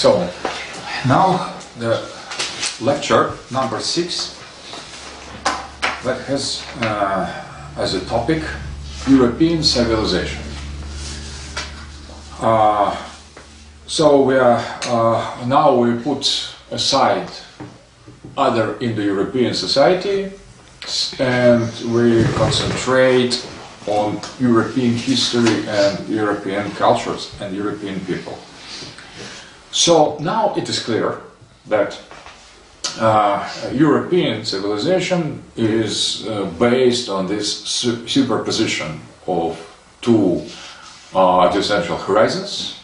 So, now the lecture number 6 that has as a topic European civilization. So we are now we put aside other Indo-European society and we concentrate on European history and European cultures and European people. So now it is clear that European civilization is based on this superposition of two essential horizons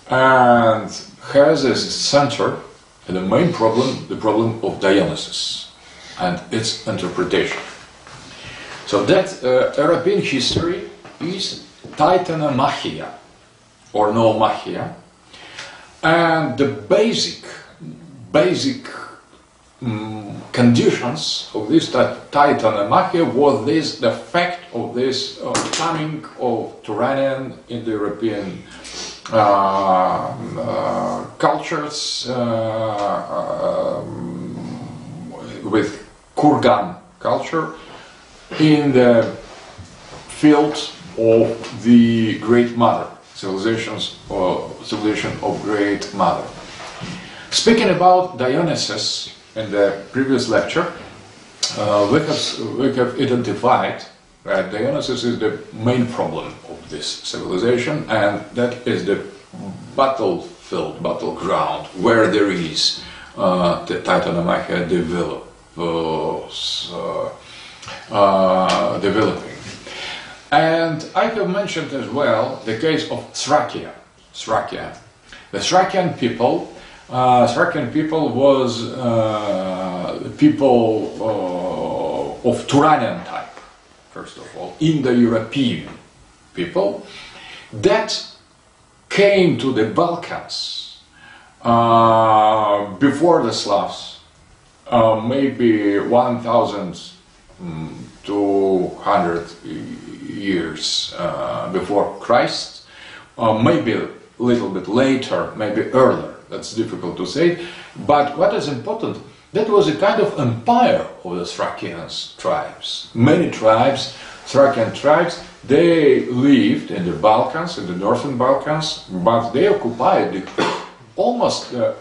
and has as its center the main problem, the problem of Dionysus and its interpretation. So that European history is Titanomachia or Noomakhia, and the basic conditions of this Titanomachia was this, the fact of this coming of Iranian Indo-European cultures with Kurgan culture in the field of the Great Mother, civilization of Great Mother. Speaking about Dionysus in the previous lecture, we have identified that Dionysus is the main problem of this civilization, and that is the battlefield, battleground, where there is the Titanomachia developing. And I have mentioned as well the case of Thracia. The Thracian people was people of Turanian type, first of all, Indo-European people that came to the Balkans before the Slavs, maybe 1,200 years before Christ, maybe a little bit later, maybe earlier. That's difficult to say, but what is important, that was a kind of empire of the Thracian tribes. Many tribes, Thracian tribes, they lived in the Balkans, in the northern Balkans, but they occupied almost the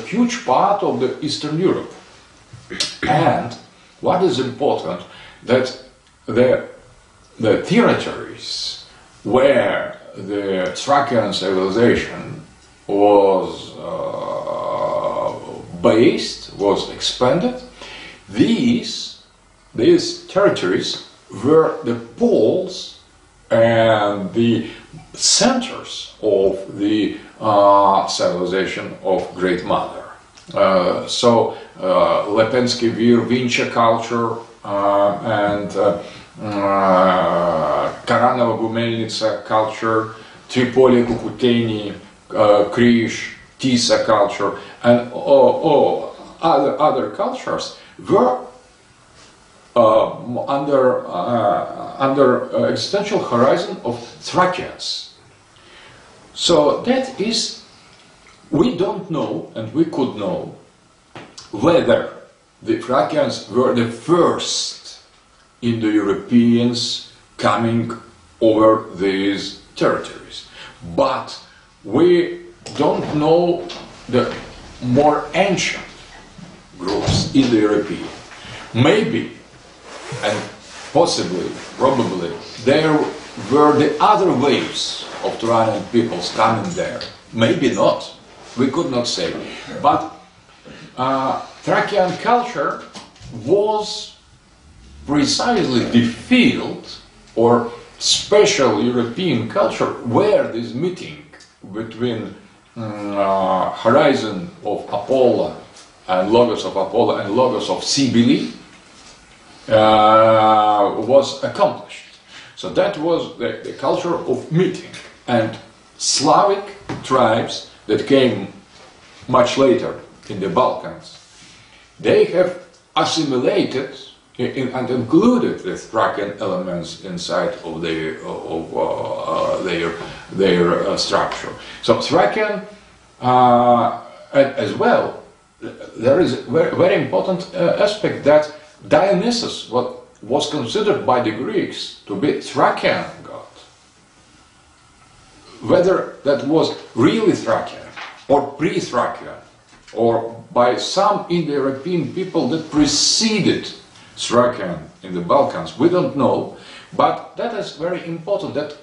huge part of the Eastern Europe. And what is important, that the territories where the Thracian civilization was based, was expanded, these territories were the poles and the centers of the civilization of Great Mother. So Lepensky Vir, Vincha culture and Karanova-Gumelnitsa culture, Tripoli, Kukuteni, Krish, Tisa culture, and other cultures were under existential horizon of Thracians. So that is, we don't know, and we could know whether the Thracians were the first Indo-Europeans coming over these territories, but we don't know the more ancient groups in the European. Maybe, and possibly, probably, there were the other waves of Turanian peoples coming there. Maybe not. We could not say. But Thracian culture was precisely the field or special European culture where this meeting between horizon of Apollo and Logos of Apollo and Logos of Cybele was accomplished. So that was the culture of meeting, and Slavic tribes that came much later in the Balkans, they have assimilated and included the Thracian elements inside of their structure. So Thracian And as well, there is a very, very important aspect that Dionysus, what was considered by the Greeks to be Thracian god, whether that was really Thracian or pre-Thracian, or by some Indo-European people that preceded Thracian in the Balkans, we don't know, but that is very important, that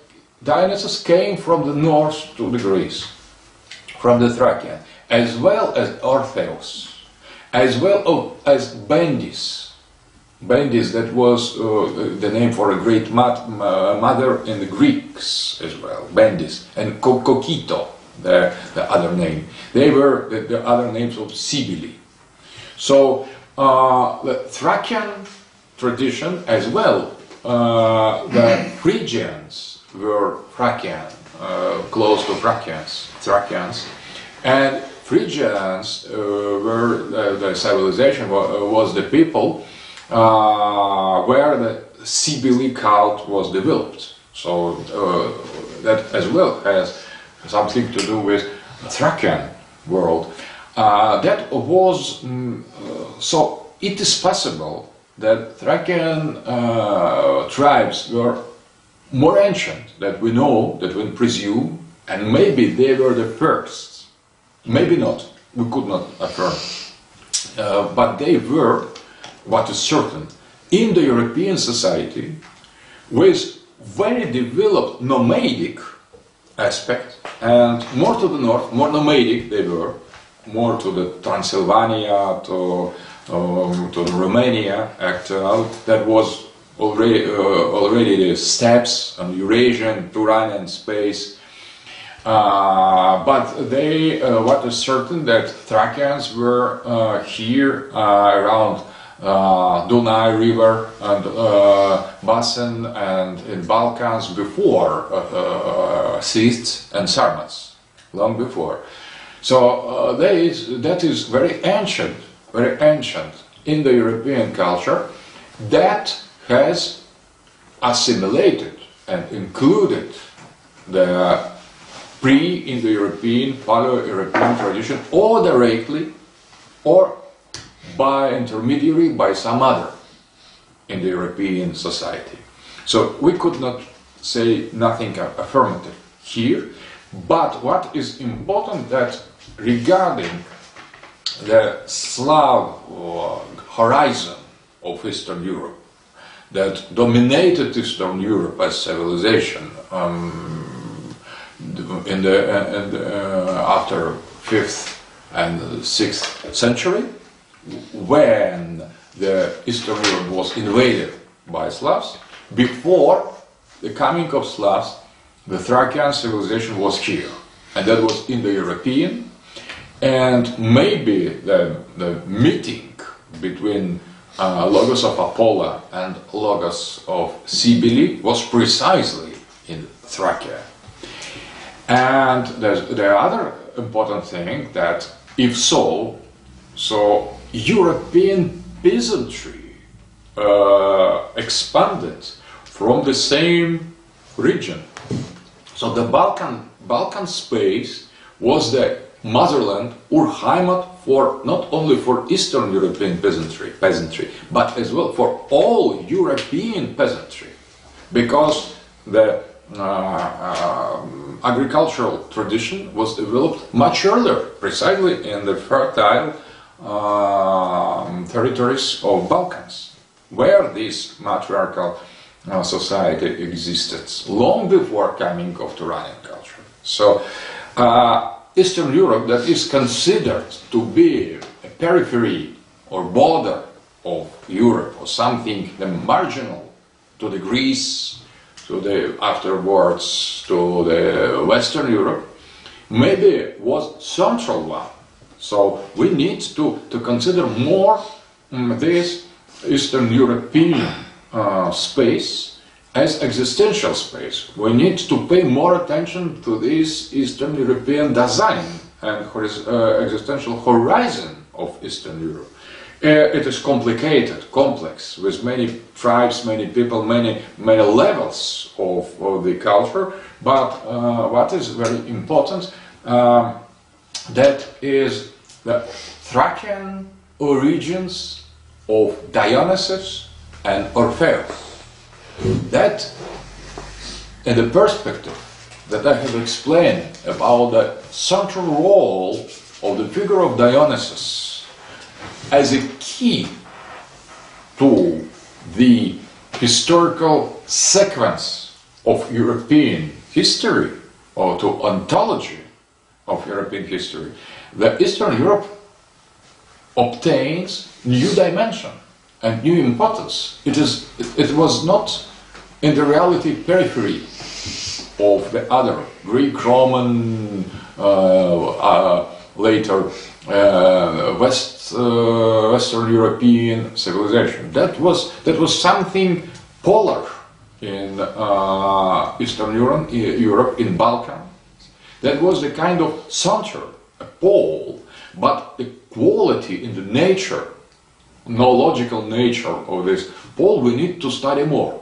Dionysus came from the north to the Greece, from the Thracian, as well as Orpheus, as well as Bendis. Bendis, that was the name for a great mother in the Greeks as well, Bendis, and Kokito, the other name. They were the other names of Cybele. So the Thracian tradition as well, the Phrygians were Thracian, close to Thracians, and Phrygians were the civilization was the people where the Cybele cult was developed. So that as well has something to do with the Thracian world. That was so it is possible that Thracian tribes were more ancient that we know, that we presume, and maybe they were the first. Maybe not. We could not affirm. But they were, what is certain, Indo-European society with very developed nomadic aspect, and more to the north, more nomadic they were, more to the Transylvania, to the Romania, actually, that was already the steppes on Eurasian, Turanian space. But they, what is certain, that Thracians were here around Dunai River and Basin and in Balkans before Scythes and Sarmats, long before. So that is very ancient Indo-European culture that has assimilated and included the pre-Indo-European, Paleo-European tradition, or directly, or by intermediary, by some other Indo-European society. So we could not say nothing affirmative here, but what is important that regarding the Slav horizon of Eastern Europe, that dominated Eastern Europe as civilization after 5th and 6th century, when the Eastern Europe was invaded by Slavs. Before the coming of Slavs, the Thracian civilization was here, and that was Indo-European, and maybe the meeting between Logos of Apollo and Logos of Cybele was precisely in Thracia. And the other important thing that if so European peasantry expanded from the same region. So the Balkan space was the motherland or Heimat for not only for Eastern European peasantry, but as well for all European peasantry, because the agricultural tradition was developed much earlier, precisely in the fertile territories of Balkans, where this matriarchal society existed long before coming of Turanian culture. So Eastern Europe, that is considered to be a periphery or border of Europe, or something marginal to the Greece, to the afterwards to the Western Europe, maybe was central one. So we need to consider more this Eastern European space as existential space. We need to pay more attention to this Eastern European design and existential horizon of Eastern Europe. It is complicated, complex, with many tribes, many people, many levels of the culture, but what is very important, that is the Thracian origins of Dionysus and Orpheus. That, in the perspective that I have explained about the central role of the figure of Dionysus as a key to the historical sequence of European history, or to ontology of European history, the Eastern Europe obtains new dimension and new importance. It was not in the reality periphery of the other Greek, Roman, later Western European civilization. That was something polar in Eastern Europe, in Balkan. That was the kind of center, a pole, but the quality in the nature, knological nature of this pole, we need to study more.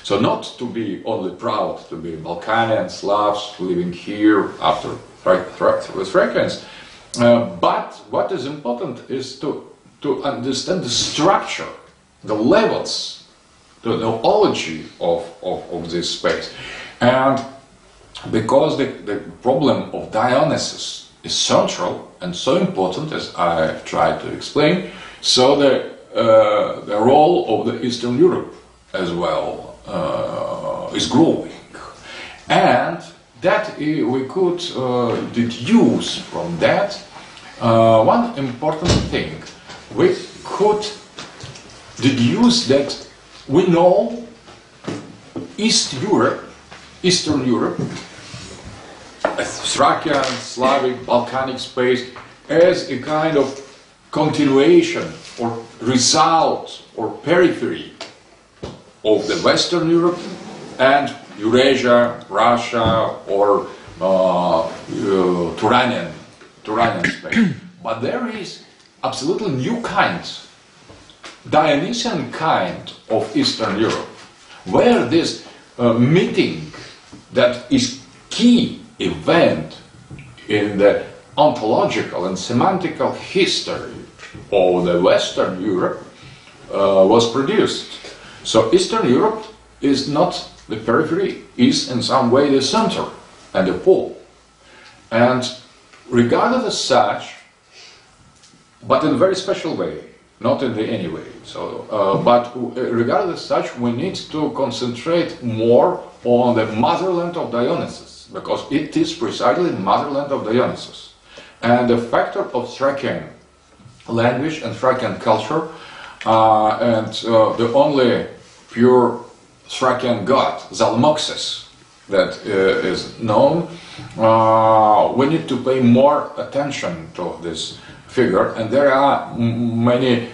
So not to be only proud to be Balkanian Slavs living here after Thracians, but what is important is to understand the structure, the levels, the knowledge of this space. And because the problem of Dionysus is central and so important, as I tried to explain, so the role of the Eastern Europe as well is growing. And that we could deduce from that one important thing. We could deduce that we know Eastern Europe, Thracian, Slavic, Balkanic space, as a kind of continuation or result or periphery of the Western Europe and Eurasia, Russia, or Turanian space. But there is absolutely new kind, Dionysian kind of Eastern Europe, where this meeting that is key event in the ontological and semantical history of the Western Europe was produced. So Eastern Europe is not the periphery, is in some way the center and the pole. And regarded as such, but in a very special way, not in any way. So, but regarded as such, we need to concentrate more on the motherland of Dionysus, because it is precisely the motherland of Dionysus. And the factor of Thracian language and Thracian culture, and the only pure Thracian god, Zalmoxis, that is known, we need to pay more attention to this figure, and there are many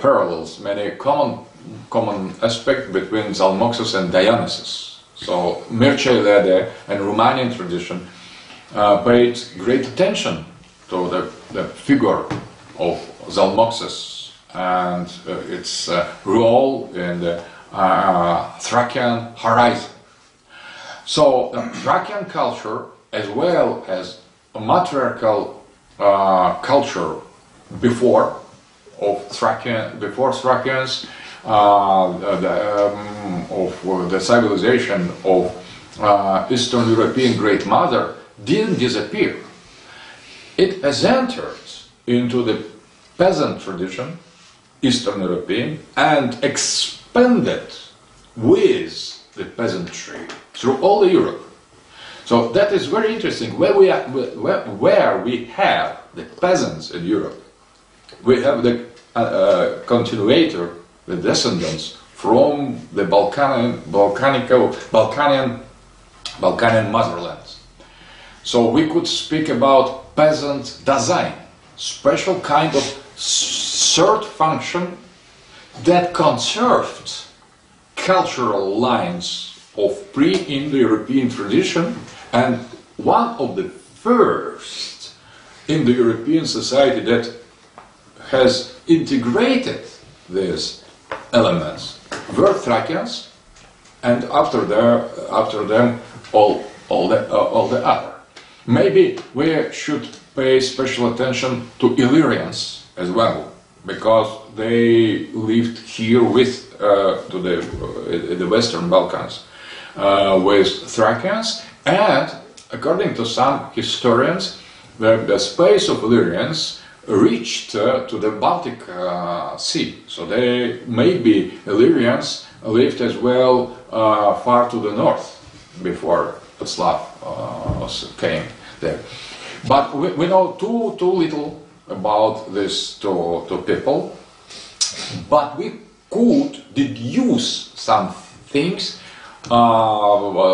parallels, many common aspects between Zalmoxis and Dionysus. So Mircea Eliade and Romanian tradition paid great attention to the figure of Zalmoxis and its role in the Thracian horizon. So the Thracian culture, as well as a matriarchal culture before Thracians, of the civilization of Eastern European Great Mother, didn't disappear. It has entered into the peasant tradition, Eastern European, and expanded with the peasantry through all Europe. So that is very interesting. Where we have the peasants in Europe, we have the continuator, the descendants from the Balkanian motherlands. So we could speak about peasant design, special kind of third function that conserved cultural lines of pre-Indo-European tradition, and one of the first Indo-European society that has integrated these elements were Thracians, and after them all the other. Maybe we should pay special attention to Illyrians as well, because they lived here with to the Western Balkans with Thracians, and according to some historians, the space of Illyrians reached to the Baltic Sea. So they maybe Illyrians lived as well far to the north before the Slavs came there. But we know too little about these two people, but we could deduce some things,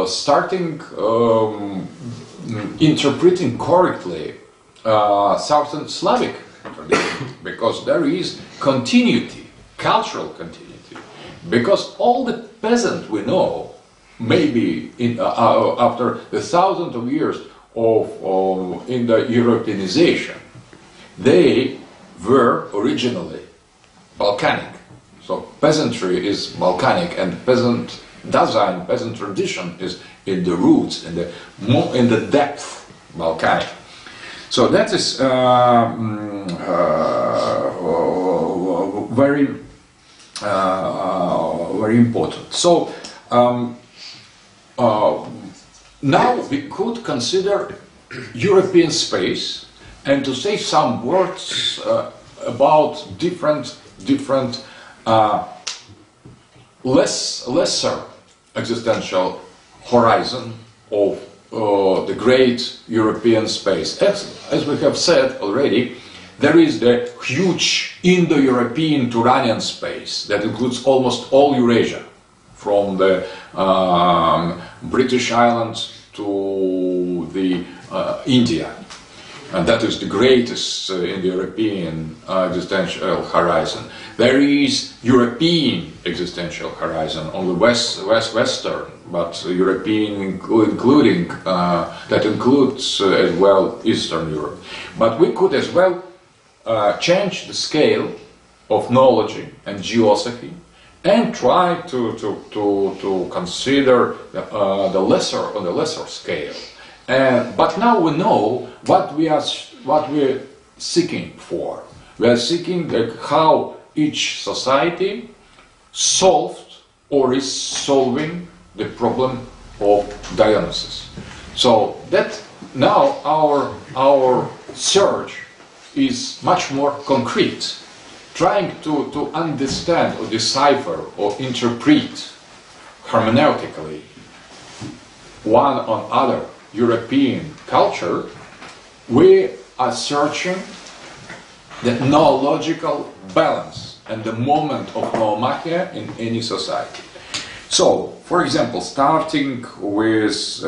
starting interpreting correctly Southern Slavic tradition, because there is continuity, cultural continuity, because all the peasants we know, maybe after the thousands of years of Indo-Europeanization, they were originally Balkanic. So peasantry is Balkanic, and peasant design, peasant tradition is in the roots, in the depth Balkanic. So that is very very important. So now we could consider European space and to say some words about different lesser existential horizon of the great European space. As we have said already, there is the huge Indo-European Turanian space that includes almost all Eurasia, from the British Islands to the India. And that is the greatest Indo-European existential horizon. There is European existential horizon on the western, but European including that includes as well Eastern Europe. But we could as well change the scale of knowledge and geosophy and try to consider the lesser scale. But now we know what we're seeking for. We are seeking how each society solved or is solving the problem of Dionysus. So that now our search is much more concrete, trying to understand or decipher or interpret hermeneutically one on other European culture. We are searching the noological balance and the moment of Noomakhia in any society. So, for example, starting with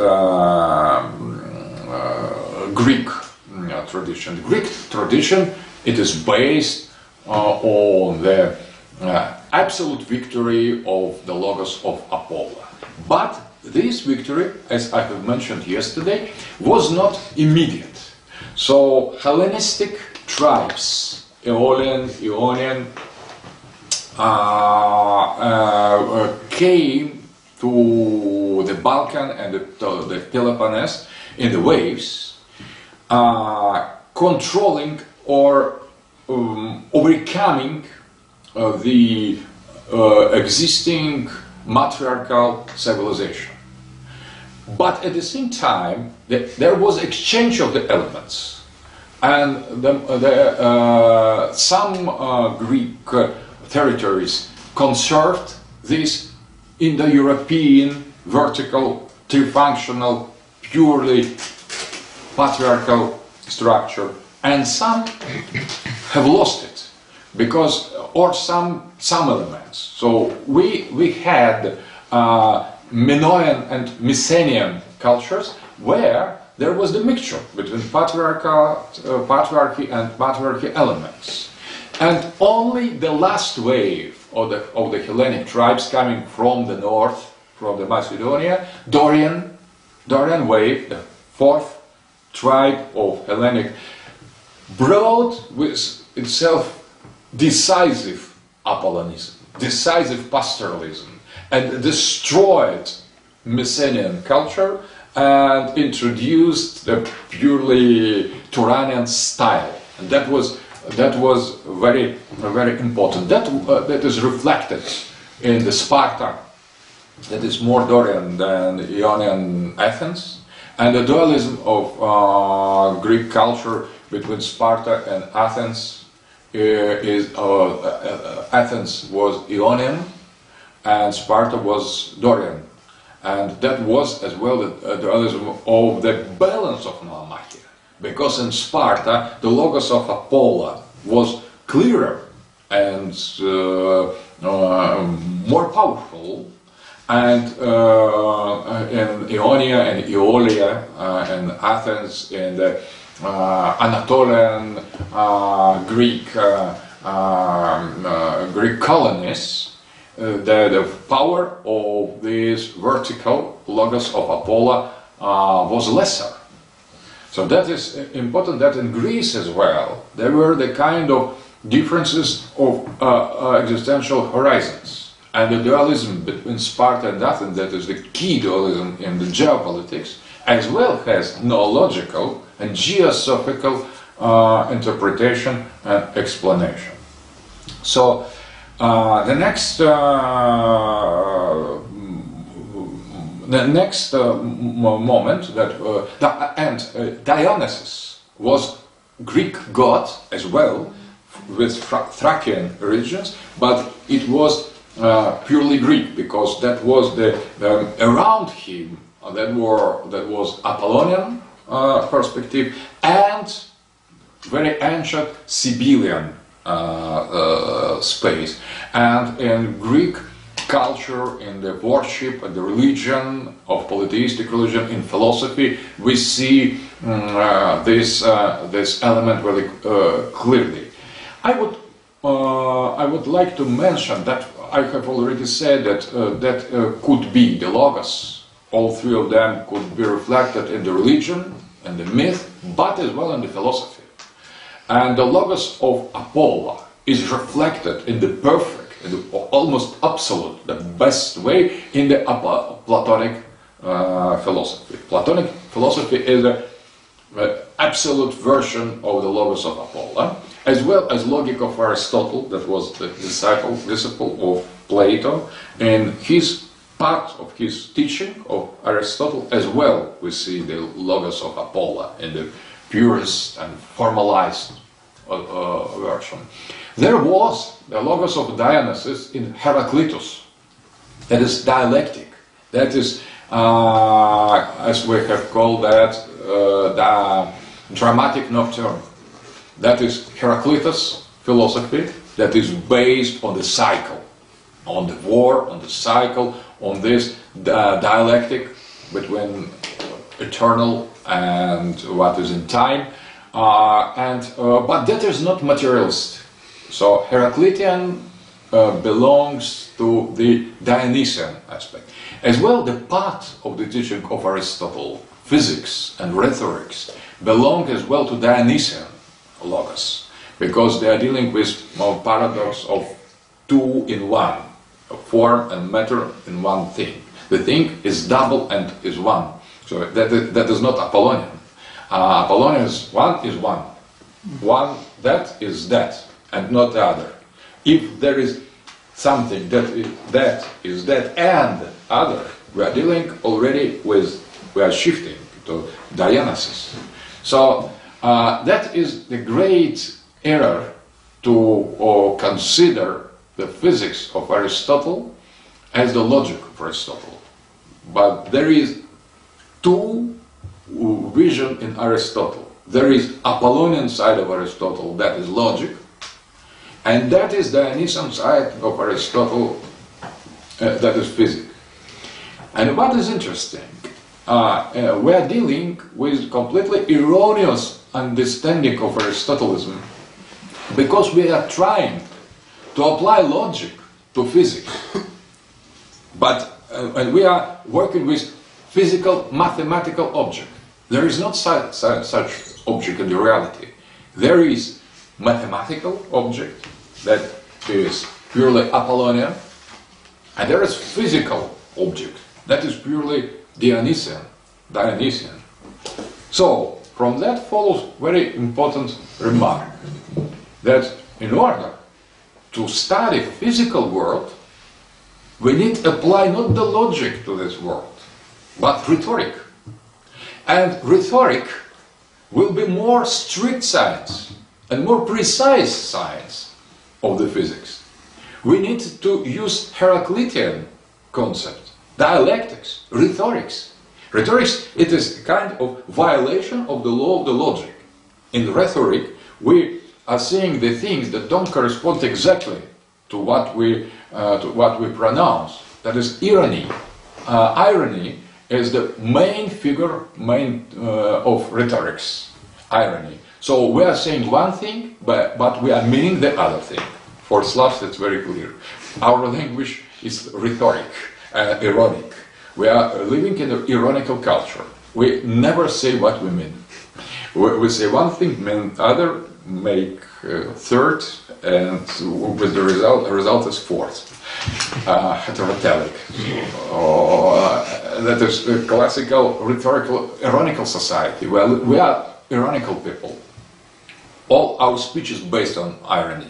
Greek tradition. The Greek tradition, it is based on the absolute victory of the Logos of Apollo. But this victory, as I have mentioned yesterday, was not immediate. So Hellenistic tribes, Ionian, came to the Balkan and the Peloponnese in the waves, controlling or overcoming the existing matriarchal civilization. But at the same time, there was exchange of the elements, and some Greek territories conserved this Indo-European vertical, trifunctional, purely patriarchal structure, and some have lost it because, or some elements. So we had Minoan and Mycenaean cultures where there was the mixture between patriarchy and patriarchy elements, and only the last wave of the Hellenic tribes coming from the north, from the Macedonia, Dorian wave, the fourth tribe of Hellenic, brought with itself decisive apollonism, decisive pastoralism, and destroyed Mycenaean culture and introduced the purely Turanian style, and that was very important. That is reflected in the Sparta, that is more Dorian than Ionian Athens, and the dualism of Greek culture between Sparta and Athens Athens was Ionian and Sparta was Dorian, and that was as well the dualism of the balance of Noomakhia, because in Sparta the logos of Apollo was clearer and more powerful, and in Ionia and Aeolia and Athens, in the Anatolian Greek colonies, the power of this vertical logos of Apollo was lesser. So that is important, that in Greece as well there were the kind of differences of existential horizons. And the dualism between Sparta and Athens, that is the key dualism in the geopolitics, as well has noological and geosophical interpretation and explanation. So the next moment that Dionysus was Greek god as well, with Thracian origins, but it was purely Greek, because that was the around him that was Apollonian perspective and very ancient cybelian space. And in Greek culture, in the worship and the religion of polytheistic religion, in philosophy, we see this element very clearly. I would like to mention that I have already said that could be the logos. All three of them could be reflected in the religion and the myth, but as well in the philosophy. And the logos of Apollo is reflected in the perfect, in the almost absolute, the best way in the Platonic philosophy. Platonic philosophy is the absolute version of the logos of Apollo, as well as logic of Aristotle, that was the disciple of Plato, and his part of his teaching of Aristotle as well. We see the logos of Apollo in the purest and formalized version. There was the logos of Dionysus in Heraclitus, that is dialectic, that is, as we have called that, the dramatic nocturne. That is Heraclitus philosophy, that is based on the cycle, on the war, on the cycle, on this dialectic between eternal and what is in time, but that is not materialist. So Heraclitean belongs to the Dionysian aspect. As well, the part of the teaching of Aristotle, physics and rhetorics, belong as well to Dionysian logos, because they are dealing with paradox of two in one, form and matter in one thing. The thing is double and is one. So that is not Apollonian. Apollonian is one is one. One, that is that, and not the other. If there is something that is that and other, we are dealing already with, we are shifting to Dionysus. So that is the great error to consider the physics of Aristotle as the logic of Aristotle. But there is two vision in Aristotle. There is Apollonian side of Aristotle, that is logic, and that is Dionysian side of Aristotle, that is physics. And what is interesting, we are dealing with completely erroneous understanding of Aristotelianism, because we are trying to apply logic to physics, but and we are working with physical mathematical object. There is not such object in the reality. There is mathematical object that is purely Apollonian, and there is physical object that is purely Dionysian. Dionysian. So, from that follows very important remark, that in order to study physical world, we need to apply not the logic to this world, but rhetoric. And rhetoric will be more strict science and more precise science of the physics. We need to use Heraclitean concept, dialectics, rhetorics. Rhetorics, it is a kind of violation of the law of the logic. In rhetoric, we are saying the things that don't correspond exactly to what we pronounce. That is irony. Irony is the main figure of rhetorics. Irony. So we are saying one thing, but we are meaning the other thing. For Slavs, it's very clear. Our language is rhetoric, ironic. We are living in an ironical culture. We never say what we mean. We say one thing, mean other, make third, and with the result is fourth. Heterotelic. That is a classical rhetorical ironical society. Well, we are ironical people. All our speech is based on irony.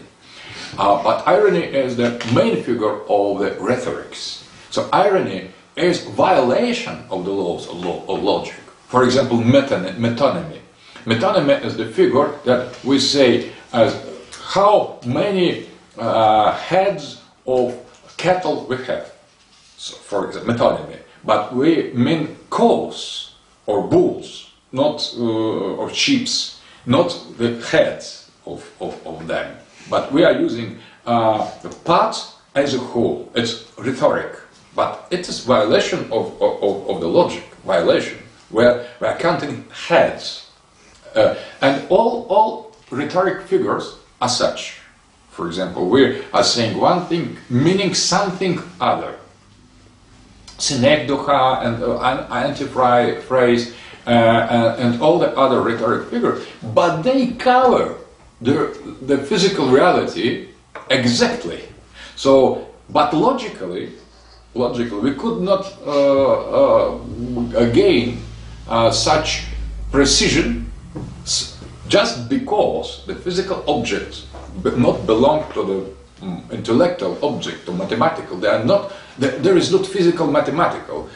But irony is the main figure of the rhetorics. So irony is violation of the laws of logic. For example, metonymy. Metonymy is the figure that we say as how many heads of cattle we have. So, for example, metonymy. But we mean cows or bulls, not or sheep, not the heads of them. But we are using the part as a whole. It's rhetoric. But it is violation of the logic, violation, where we are counting heads. And all rhetoric figures are such. For example, we are saying one thing, meaning something other. Synecdoche and antiphrase and all the other rhetoric figures, but they cover the physical reality exactly. So, but logically, we could not gain such precision just because the physical objects not belong to the intellectual object, to mathematical. They are not. There is not physical mathematical.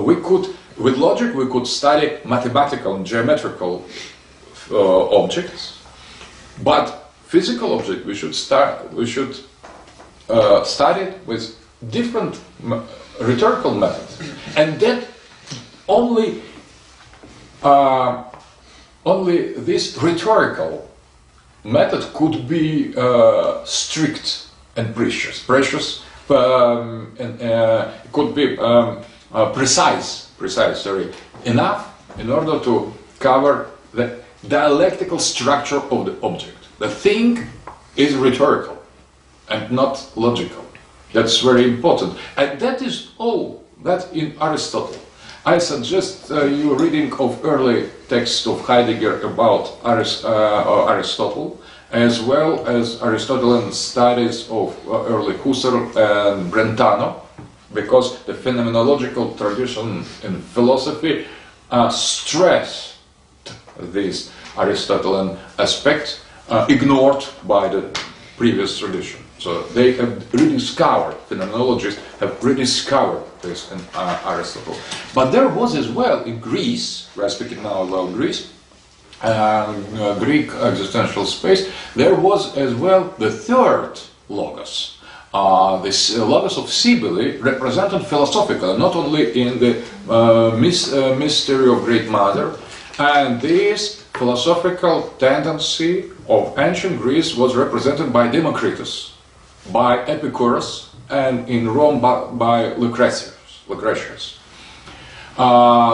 We could, with logic, we could study mathematical and geometrical objects, but physical object we should study it with different rhetorical methods, and that only this rhetorical method could be strict and precious. Could be precise. Enough in order to cover the dialectical structure of the object. The thing is rhetorical and not logical. That's very important. And that is all that in Aristotle. I suggest you reading of early texts of Heidegger about Aristotle, as well as Aristotelian studies of early Husserl and Brentano, because the phenomenological tradition in philosophy stressed this Aristotelian aspect, ignored by the previous tradition. So they have rediscovered, phenomenologists have rediscovered this in Aristotle. But there was as well in Greece, we are speaking now about Greece, Greek existential space, there was as well the third logos. This logos of Cybele represented philosophical, not only in the mystery of Great Mother, and this philosophical tendency of ancient Greece was represented by Democritus, by Epicurus, and in Rome by Lucretius.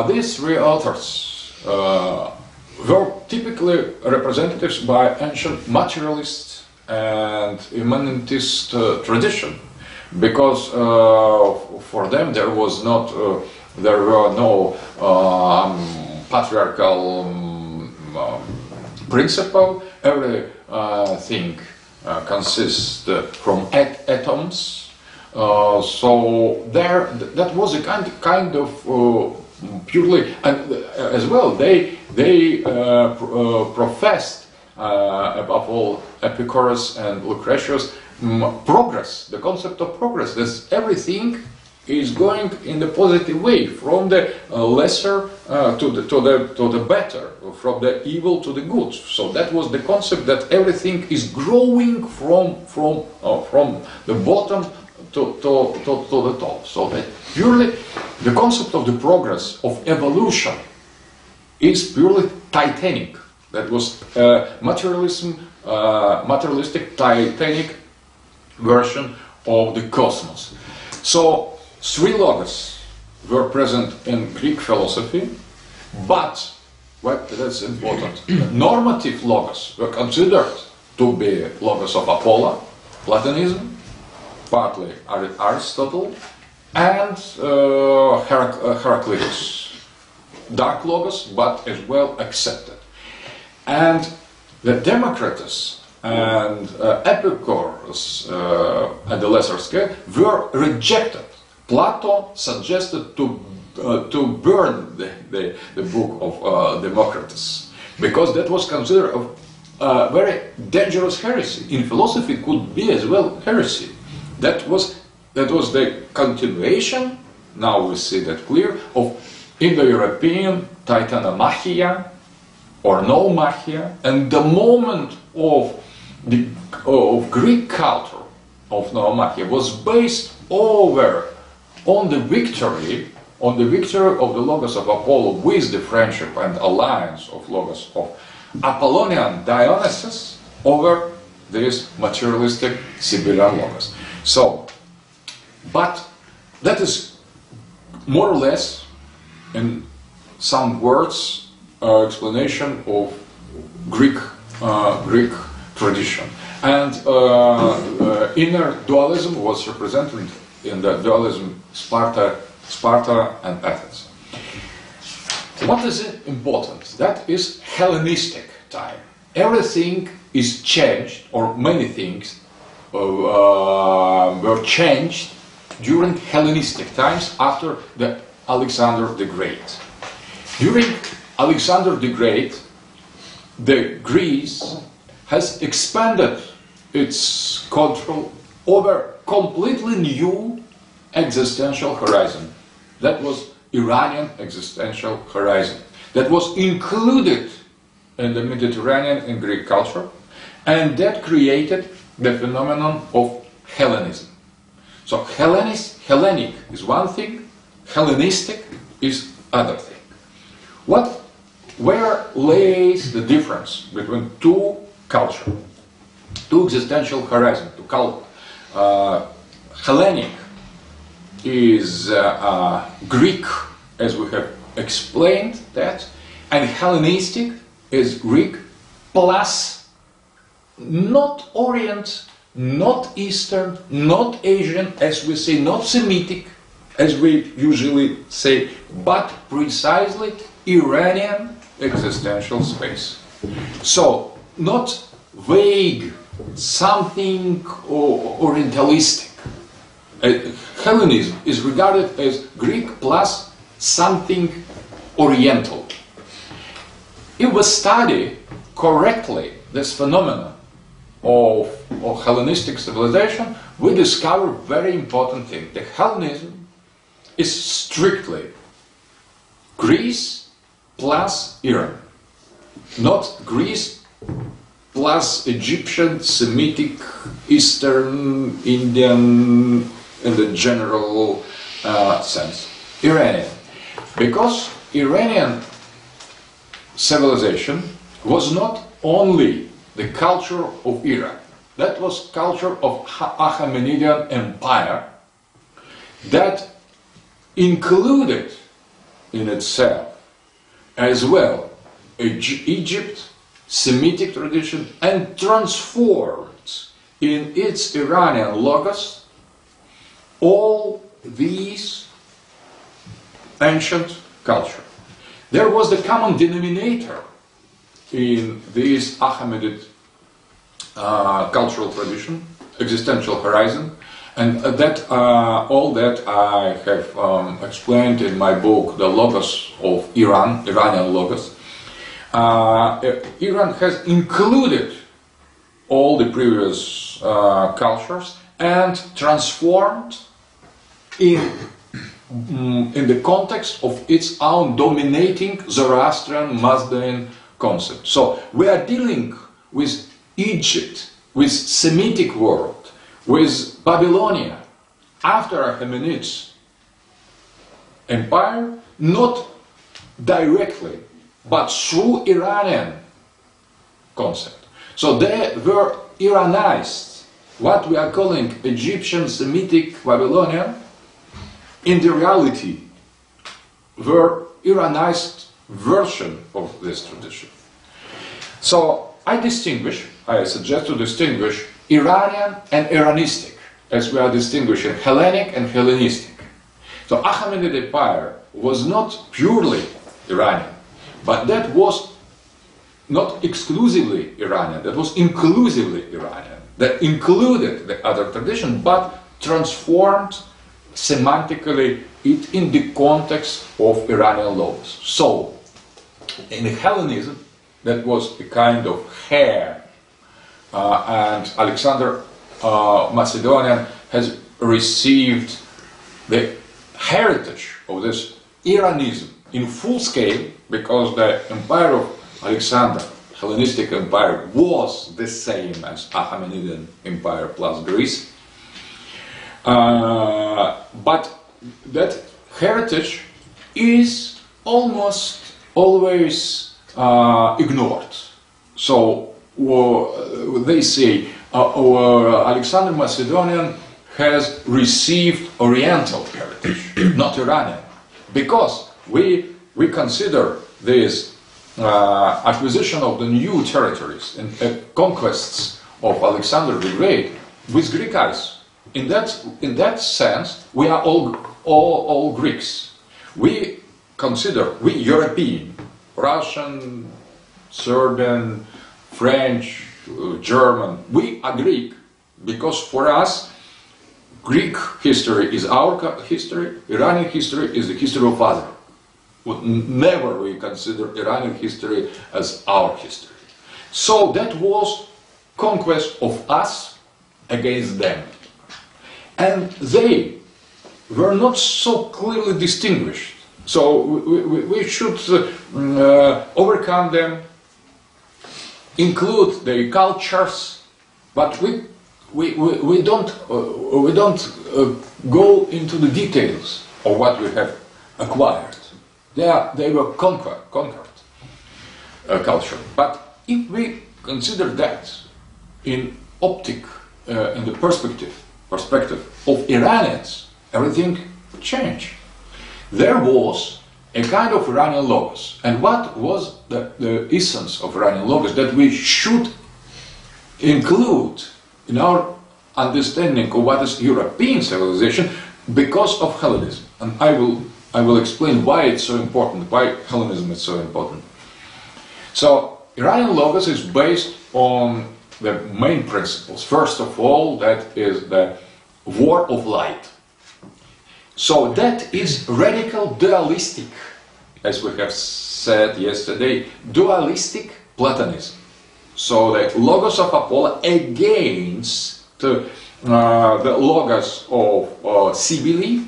These three authors were typically representatives by ancient materialist and immanentist tradition, because for them there was not, there were no patriarchal principle. Everything consists from atoms. So there, that was a kind of purely, and as well they professed above all Epicurus and Lucretius progress, the concept of progress. That everything is going in the positive way, from the lesser to the better, from the evil to the good. So that was the concept, that everything is growing from the bottom to the top. So that purely the concept of the progress of evolution is purely Titanic. That was materialistic Titanic version of the cosmos. So three logos were present in Greek philosophy, but that's important. Normative logos were considered to be logos of Apollo, Platonism, partly Aristotle, and Heraclitus. Dark logos, but as well accepted. And the Democritus and Epicurus at the lesser scale were rejected. Plato suggested to burn the book of Democritus, because that was considered a very dangerous heresy. In philosophy, it could be as well heresy. That was the continuation, now we see that clear, of Indo-European Titanomachia or Noomakhia, and the moment of Greek culture of Noomakhia was based on the victory of the Logos of Apollo with the friendship and alliance of Logos of Apollonian Dionysus over this materialistic cybelian Logos. So, but that is more or less, in some words, explanation of Greek tradition. And inner dualism was represented in the dualism Sparta and Athens. What is important? That is Hellenistic time. Everything is changed, or many things were changed during Hellenistic times after the Alexander the Great. During Alexander the Great, the Greece has expanded its control over completely new existential horizon. That was Iranian existential horizon. That was included in the Mediterranean and Greek culture, and that created the phenomenon of Hellenism. So Hellenic is one thing, Hellenistic is other thing. Where lays the difference between two cultures, two existential horizons? Hellenic is Greek, as we have explained that, and Hellenistic is Greek plus not Orient, not Eastern, not Asian, as we say, not Semitic, as we usually say, but precisely Iranian existential space. So, not vague, something Orientalistic. Hellenism is regarded as Greek plus something Oriental. If we study correctly this phenomenon of Hellenistic civilization, we discover very important thing. The Hellenism is strictly Greece plus Iran, not Greece plus Egyptian, Semitic, Eastern, Indian, in the general sense. Iranian. Because Iranian civilization was not only the culture of Iran, that was culture of Achaemenidian Empire that included in itself as well Egypt, Semitic tradition, and transformed in its Iranian logos all these ancient culture. There was the common denominator in this Achaemenid cultural tradition, existential horizon, And that all that I have explained in my book, The Logos of Iran, Iranian Logos. Iran has included all the previous cultures and transformed in the context of its own dominating Zoroastrian Mazdaean concept. So we are dealing with Egypt, with Semitic world, with Babylonia after Achaemenid Empire, not directly, but through Iranian concept. So they were Iranized, what we are calling Egyptian, Semitic, Babylonian, in the reality were Iranized version of this tradition. So I suggest to distinguish Iranian and Iranistic, as we are distinguishing Hellenic and Hellenistic. So Achaemenid Empire was not purely Iranian, but that was not exclusively Iranian, that was inclusively Iranian, that included the other tradition, but transformed semantically it in the context of Iranian Logos. So, in Hellenism, that was a kind of hair, and Alexander Macedonian has received the heritage of this Iranism in full scale, because the empire of Alexander, Hellenistic empire, was the same as Achaemenidan empire plus Greece. But that heritage is almost always ignored. So they say Alexander Macedonian has received Oriental heritage, not Iranian, because we consider this acquisition of the new territories and conquests of Alexander the Great with Greek eyes. In that sense, we are all Greeks. We European, Russian, Serbian, French, German, we are Greek, because for us, Greek history is our history, Iranian history is the history of others. Never we consider Iranian history as our history. So that was conquest of us against them. And they were not so clearly distinguished. So we should overcome them, include their cultures, but we don't go into the details of what we have acquired. They were conquered culture. But if we consider that in the perspective of Iranians, everything changed. There was a kind of Iranian Logos. And what was the essence of Iranian Logos that we should include in our understanding of what is European civilization because of Hellenism? And I will explain why it's so important, why Hellenism is so important. So, Iranian Logos is based on the main principles. First of all, that is the war of light. So that is radical dualistic, as we have said yesterday, dualistic Platonism. So the Logos of Apollo against the Logos of Cybele,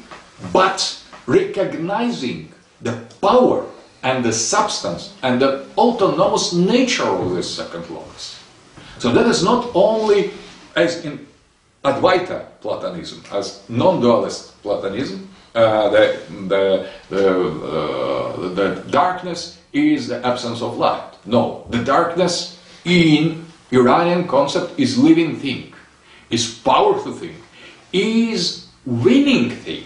but recognizing the power and the substance and the autonomous nature of this second Logos. So that is not only as in Advaita Platonism, as non-dualist Platonism, the darkness is the absence of light. No, the darkness in Iranian concept is living thing, is powerful thing, is winning thing.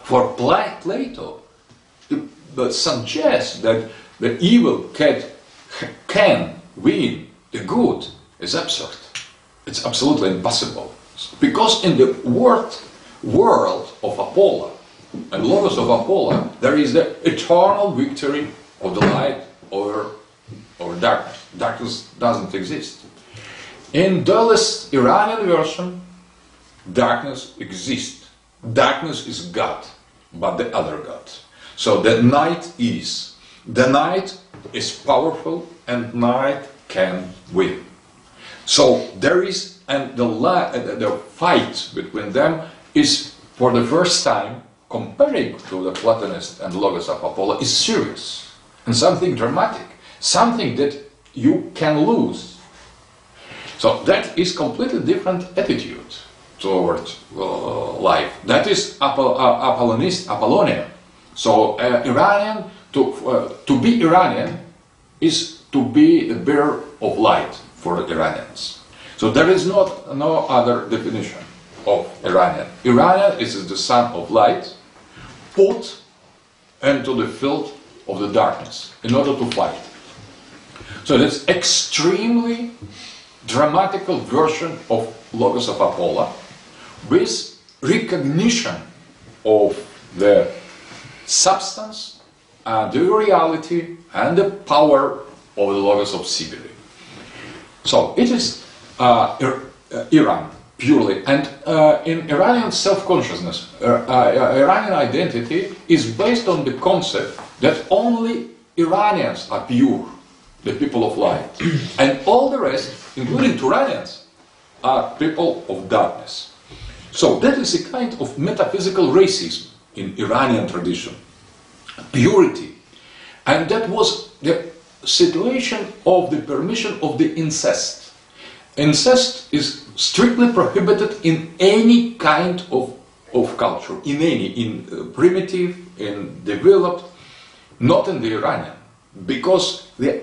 For Plato to suggest that the evil can win the good is absurd. It's absolutely impossible. Because in the world of Apollo and Logos of Apollo, there is the eternal victory of the light over darkness. Darkness doesn't exist. In dualist Iranian version, darkness exists. Darkness is God, but the other God. So the night is. The night is powerful and night can win. So there is, and the fight between them is for the first time, comparing to the Platonist and Logos of Apollo, is serious and something dramatic, something that you can lose. So that is completely different attitude towards life. That is Apollonian. So Iranian, to be Iranian is to be the bearer of light for the Iranians. So there is no other definition of Iranian. Iranian is the son of light, put into the field of the darkness in order to fight. So that's extremely dramatical version of Logos of Apollo, with recognition of the substance and the reality and the power of the Logos of Saviour. So it is Iran purely, and in Iranian self-consciousness, Iranian identity is based on the concept that only Iranians are pure, the people of light, and all the rest, including Turanians, are people of darkness. So that is a kind of metaphysical racism in Iranian tradition, purity, and that was the situation of the permission of the incest. Incest is strictly prohibited in any kind of culture, in primitive, in developed, not in the Iranian, because the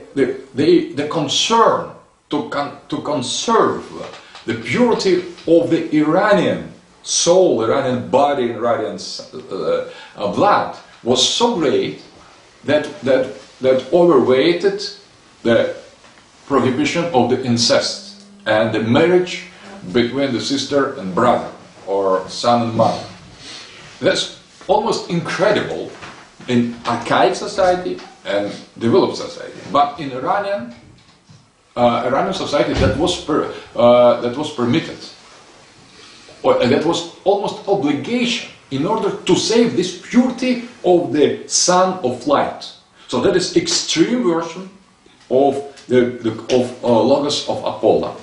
concern to conserve the purity of the Iranian soul, Iranian body, Iranian blood was so great that overweighted the prohibition of the incest and the marriage between the sister and brother, or son and mother. That's almost incredible in archaic society and developed society, but in Iranian society that was permitted, and that was almost obligation in order to save this purity of the son of light. So that is extreme version of Logos of Apollo.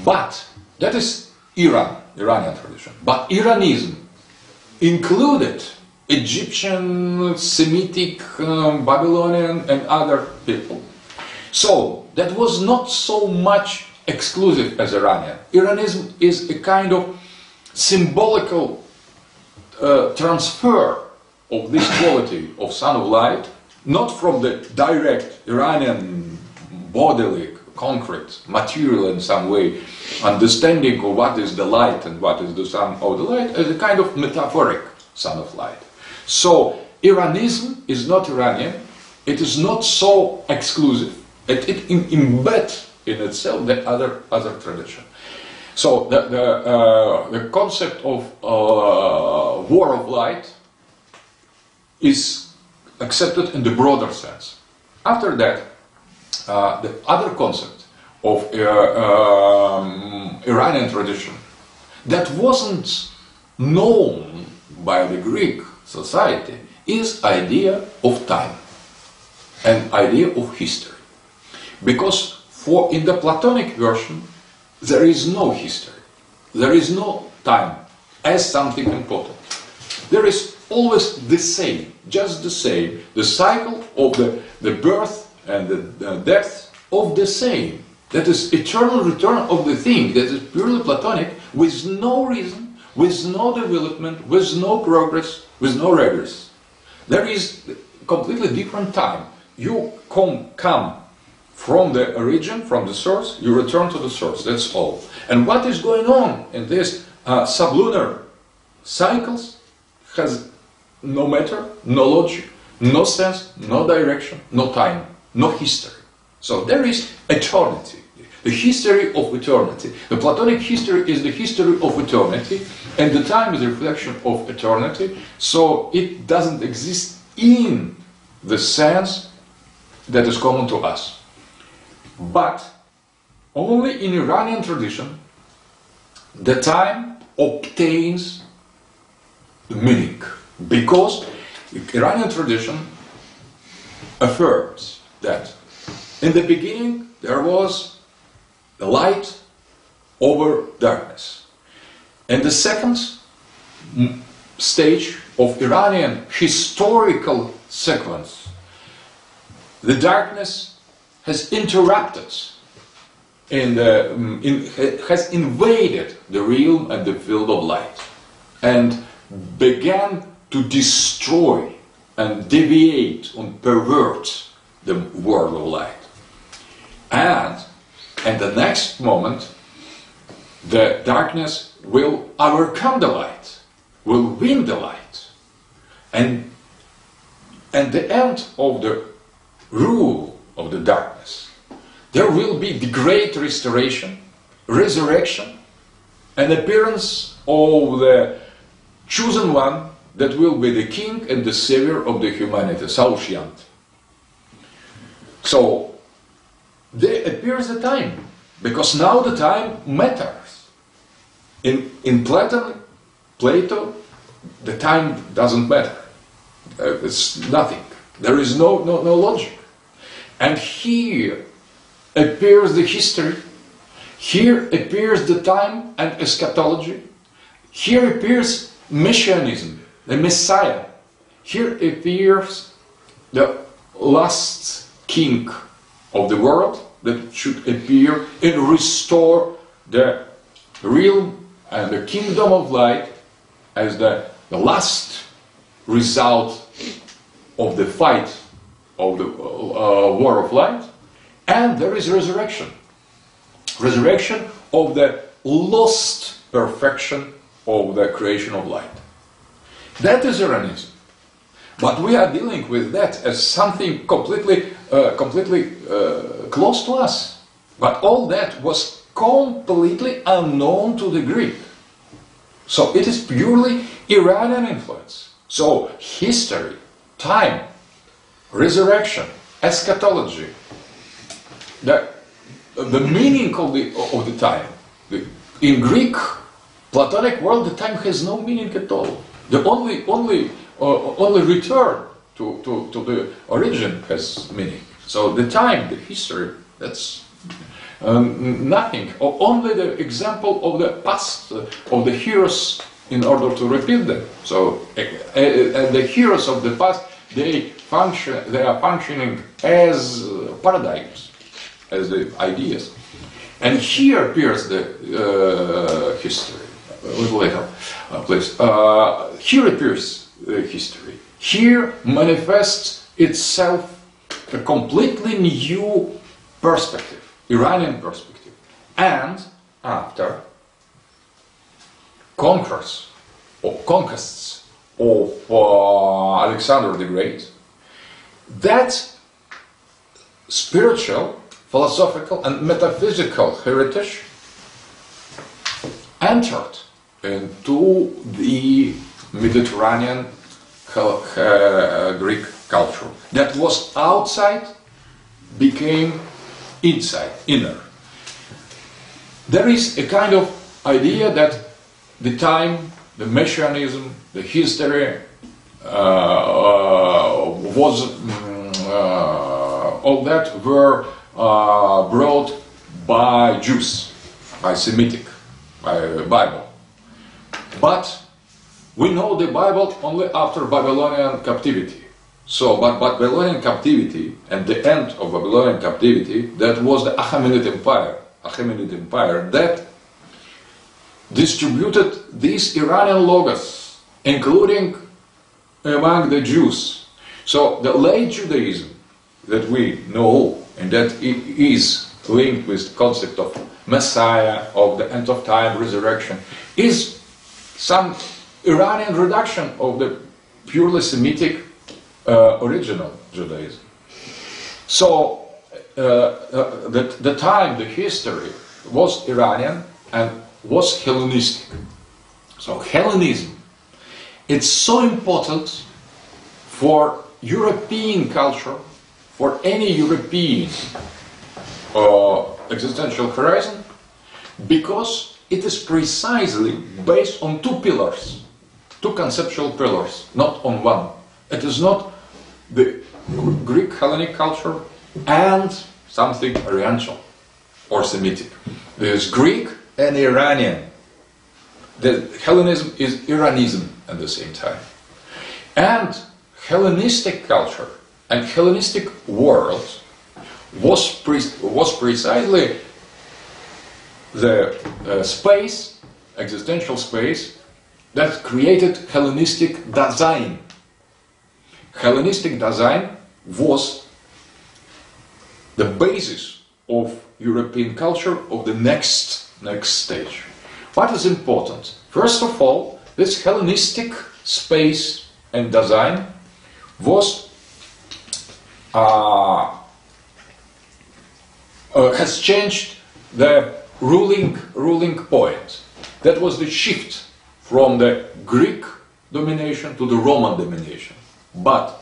But that is Iranian tradition. But Iranism included Egyptian, Semitic, Babylonian, and other people. So that was not so much exclusive as Iranian. Iranism is a kind of symbolical transfer of this quality of Son of Light, not from the direct Iranian bodily, concrete, material in some way, understanding of what is the light and what is the Son of the Light, as a kind of metaphoric Son of Light. So Iranism is not Iranian, it is not so exclusive, it embeds in itself the other tradition. So the concept of war of light is accepted in the broader sense. After that, the other concept of Iranian tradition that wasn't known by the Greek society is idea of time and idea of history. Because in the Platonic version, there is no history, there is no time as something important. There is always the same, just the same, the cycle of the birth and the death of the same. That is eternal return of the thing, that is purely Platonic, with no reason, with no development, with no progress, with no regress. There is completely different time. You come from the origin, from the source, you return to the source, that's all. And what is going on in these sublunar cycles has no matter, no logic, no sense, no direction, no time, no history. So there is eternity, the history of eternity. The Platonic history is the history of eternity, and the time is a reflection of eternity, so it doesn't exist in the sense that is common to us. But only in Iranian tradition the time obtains the meaning, because the Iranian tradition affirms that in the beginning there was the light over darkness. And the second stage of Iranian historical sequence, the darkness has interrupted, has invaded the realm and the field of light, and began to destroy and deviate and pervert the world of light. And at the next moment, the darkness will overcome the light, will win the light. And at the end of the rule of the darkness, there will be the great restoration, resurrection, and appearance of the chosen one that will be the king and the savior of the humanity, Saoshyant. So, there appears the time, because now the time matters. In Plato, the time doesn't matter. It's nothing. There is no logic. And here appears the history. Here appears the time and eschatology. Here appears messianism, the Messiah. Here appears the last king of the world that should appear and restore the realm and the kingdom of light as the last result of the fight of the war of light. And there is resurrection. Resurrection of the lost perfection of the creation of light. That is Iranism. But we are dealing with that as something completely close to us. But all that was completely unknown to the Greek. So it is purely Iranian influence. So history, time, resurrection, eschatology, the meaning of the time. In Greek, Platonic world, the time has no meaning at all. The only return to the origin has meaning. So the time, the history, that's nothing. Only the example of the past, of the heroes, in order to repeat them. So the heroes of the past, they are functioning as paradigms, as the ideas. And here appears the history. A little later, please. Here appears the history. Here manifests itself a completely new perspective, Iranian perspective. And after conquests of Alexander the Great, that spiritual, philosophical and metaphysical heritage entered into the Mediterranean Greek culture. That was outside, became inside, inner. There is a kind of idea that the time, the messianism, the history all that were brought by Jews, by Semitic, by Bible. But we know the Bible only after Babylonian captivity. So, but Babylonian captivity and the end of Babylonian captivity, that was the Achaemenid Empire that distributed these Iranian Logos, including among the Jews. So the late Judaism that we know, and that is linked with the concept of Messiah, of the end of time, resurrection, is some Iranian reduction of the purely Semitic original Judaism. So the time, the history was Iranian and was Hellenistic. So Hellenism, it's so important for European culture, for any European existential horizon, because it is precisely based on two pillars, two conceptual pillars, not on one. It is not the Greek Hellenic culture and something Oriental or Semitic. There is Greek and Iranian. The Hellenism is Iranism at the same time. And Hellenistic culture and Hellenistic world was precisely the space, existential space, that created Hellenistic Dasein. Hellenistic Dasein was the basis of European culture of the next stage. What is important? First of all, this Hellenistic space and Dasein was has changed the ruling point. That was the shift from the Greek domination to the Roman domination. But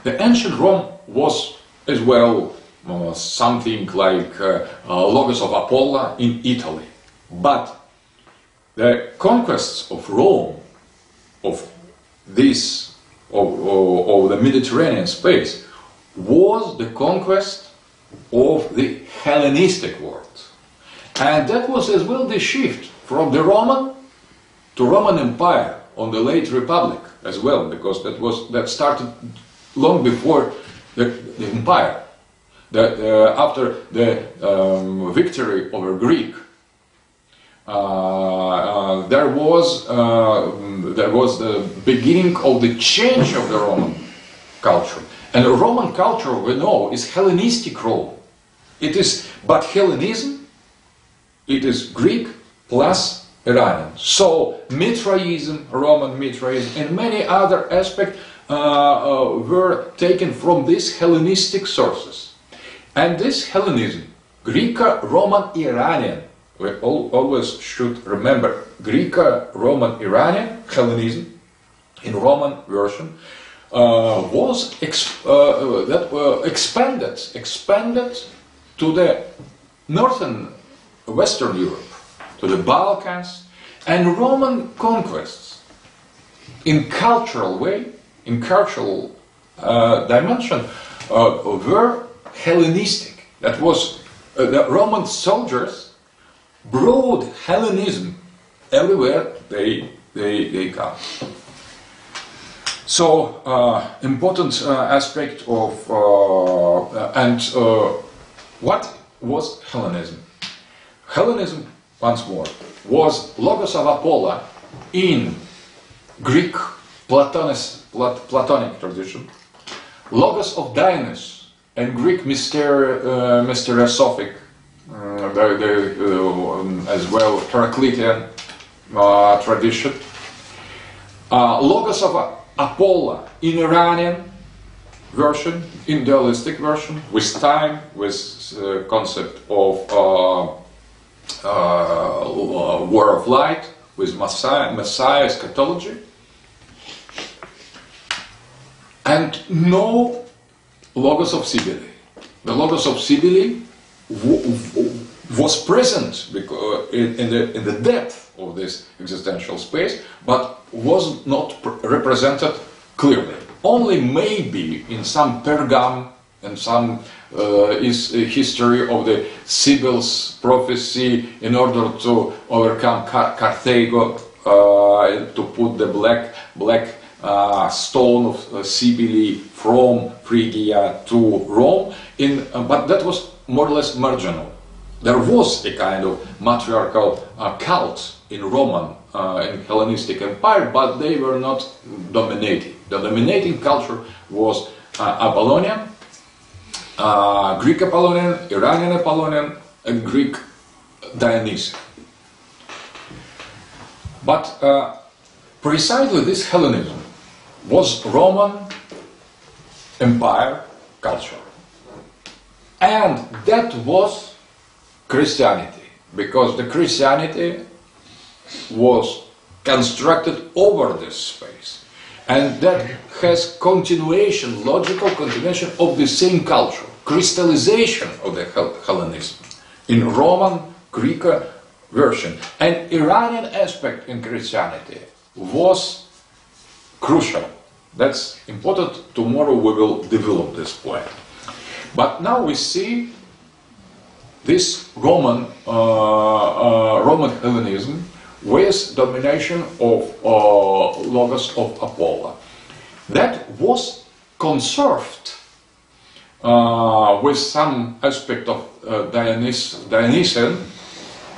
the ancient Rome was as well something like Logos of Apollo in Italy. But the conquests of Rome, of this, of the Mediterranean space, was the conquest of the Hellenistic world. And that was as well the shift from the Roman to Roman Empire on the late Republic as well, because that started long before the Empire. After the victory over Greek, there was the beginning of the change of the Roman culture. And the Roman culture, we know, is Hellenistic Rome. It is, but Hellenism, it is Greek plus Iranian. So Mithraism, Roman Mithraism, and many other aspects were taken from these Hellenistic sources. And this Hellenism, Greco-Roman-Iranian, we always should remember Greco-Roman-Iranian Hellenism in Roman version, was expanded to the northern Western Europe, to the Balkans, and Roman conquests in cultural way, in cultural dimension, were Hellenistic. That was the Roman soldiers brought Hellenism everywhere they come. So important aspect of what was Hellenism? Hellenism, once more, was Logos of Apollo in Greek Platonic tradition, Logos of Dionysus and Greek Mysteriosophic, as well Heraclitean tradition, Logos of Apollo in Iranian version, in dualistic version, with time, with concept of war of light, with Messiah eschatology, and no Logos of Cybele. The Logos of Cybele was present in the depth of this existential space, but was not represented clearly. Only maybe in some Pergam and some history of the Sibyl's prophecy in order to overcome Carthago, to put the black stone of Cybele from Phrygia to Rome, but that was more or less marginal. There was a kind of matriarchal cult in Roman, in Hellenistic Empire, but they were not dominating. The dominating culture was Apollonian, Greek Apollonian, Iranian Apollonian, and Greek Dionysian. But precisely this Hellenism was Roman Empire culture. And that was Christianity, because the Christianity was constructed over this space. And that has continuation, logical continuation of the same culture, crystallization of the Hellenism in Roman, Greek, version. And Iranian aspect in Christianity was crucial. That's important. Tomorrow we will develop this point. But now we see this Roman Hellenism with domination of Logos of Apollo. That was conserved with some aspect of Dionysian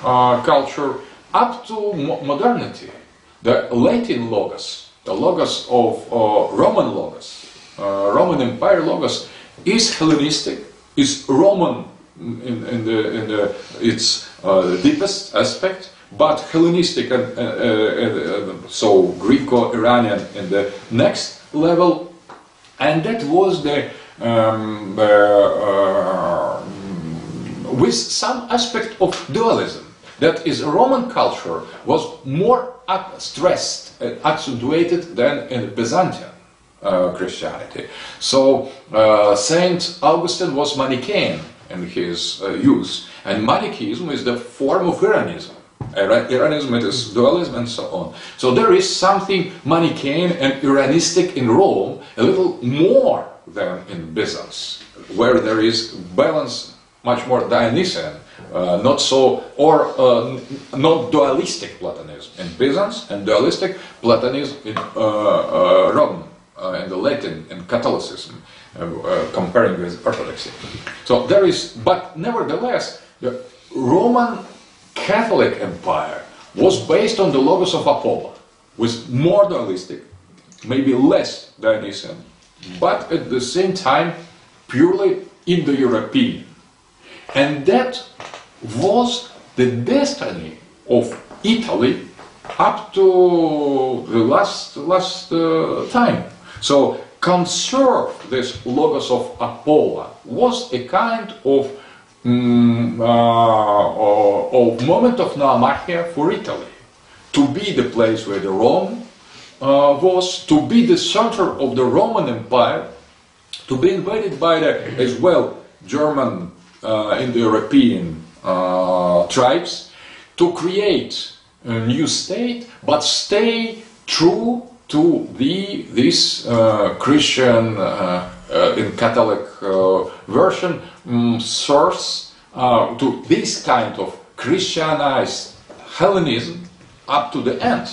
culture up to modernity. The Latin Logos, the Logos of Roman Logos, Roman Empire Logos, is Hellenistic, is Roman in its deepest aspect, but Hellenistic and so Greco-Iranian in the next level, and that was the with some aspect of dualism. That is, Roman culture was more stressed and accentuated than in Byzantine Christianity. So Saint Augustine was Manichaean in his use, and Manichaeism is the form of Iranism. Iranism, it is dualism and so on. So there is something Manichaean and Iranistic in Rome, a little more than in Byzance, where there is balance, much more Dionysian, not so, or not dualistic Platonism in Byzance, and dualistic Platonism in Rome, in the Latin, in Catholicism, comparing with Orthodoxy. So there is, but nevertheless, the Roman Catholic Empire was based on the Logos of Apollo, with more dualistic, maybe less Dionysian, but at the same time purely Indo-European. And that was the destiny of Italy up to the last time. So conserve this Logos of Apollo was a kind of moment of Noomakhia for Italy, to be the place where the Rome was, to be the center of the Roman Empire, to be invaded by the, as well, German Indo-European tribes, to create a new state, but stay true to this Christian in Catholic version source, to this kind of Christianized Hellenism up to the end.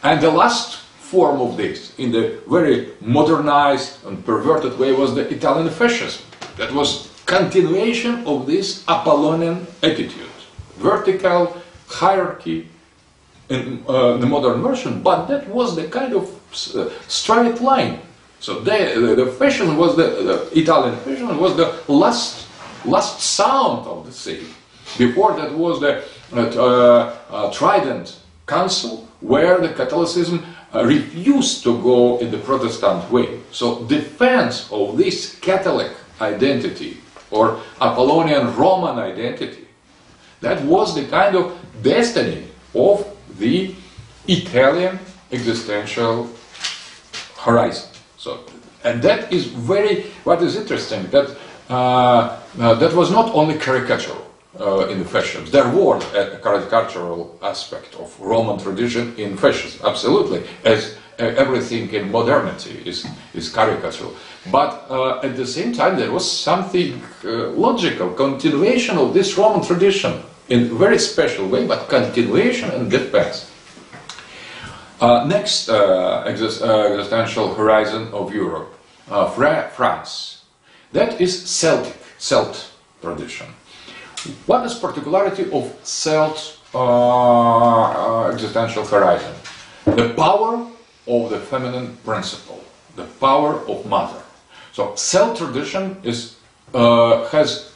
And the last form of this, in the very modernized and perverted way, was the Italian fascism. That was continuation of this Apollonian attitude, vertical hierarchy in the modern version, but that was the kind of straight line. So the fashion was the Italian fashion was the last sound of the sea. Before that was the Trident Council, where the Catholicism refused to go in the Protestant way. So defense of this Catholic identity or Apollonian Roman identity, that was the kind of destiny of the Italian existential horizon. So, and that is what is interesting, that that was not only caricatural in the fashions. There was a caricatural aspect of Roman tradition in fascism, absolutely, as everything in modernity is caricatural. But at the same time, there was something logical, continuation of this Roman tradition in a very special way, but continuation and defense. Next existential horizon of Europe, France. That is Celt tradition. What is particularity of Celt existential horizon? The power of the feminine principle, the power of mother. So Celt tradition is has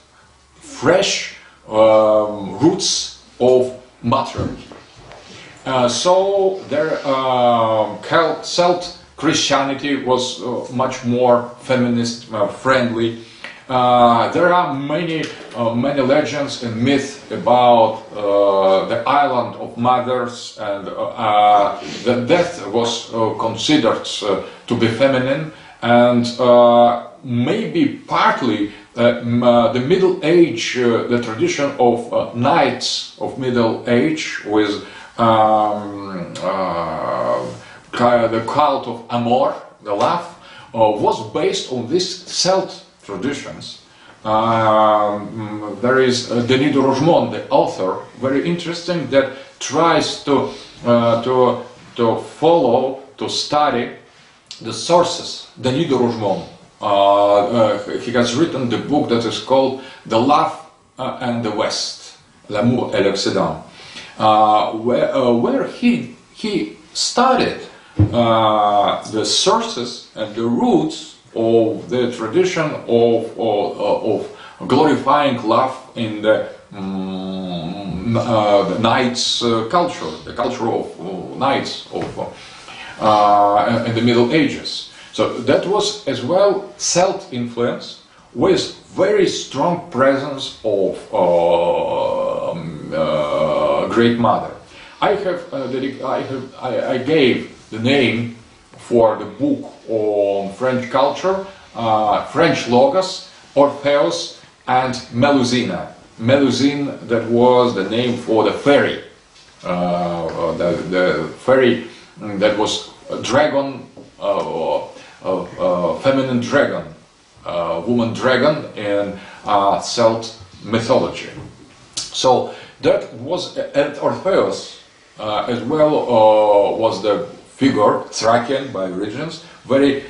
fresh roots of matriarchy. So their Celt Christianity was much more feminist friendly. There are many legends and myths about the island of mothers, and the death was considered to be feminine, and maybe partly the Middle Age, the tradition of knights of Middle Age with the cult of Amor, the love, was based on these Celt traditions. There is Denis de Rougemont, the author, very interesting, that tries to follow, to study the sources. Denis de Rougemont, he has written the book that is called The Love and the West, L'amour et l'Occident, where he studied the sources and the roots of the tradition of glorifying love in the knights culture, the culture of knights in the Middle Ages. So that was as well Celt influence with very strong presence of Great Mother. I gave the name for the book on French culture, French Logos, Orpheus and Melusina. Melusine, that was the name for the fairy, the fairy that was a dragon, feminine dragon, woman dragon in Celt mythology. So that was, and Orpheus as well was the figure, Thracian by origins, very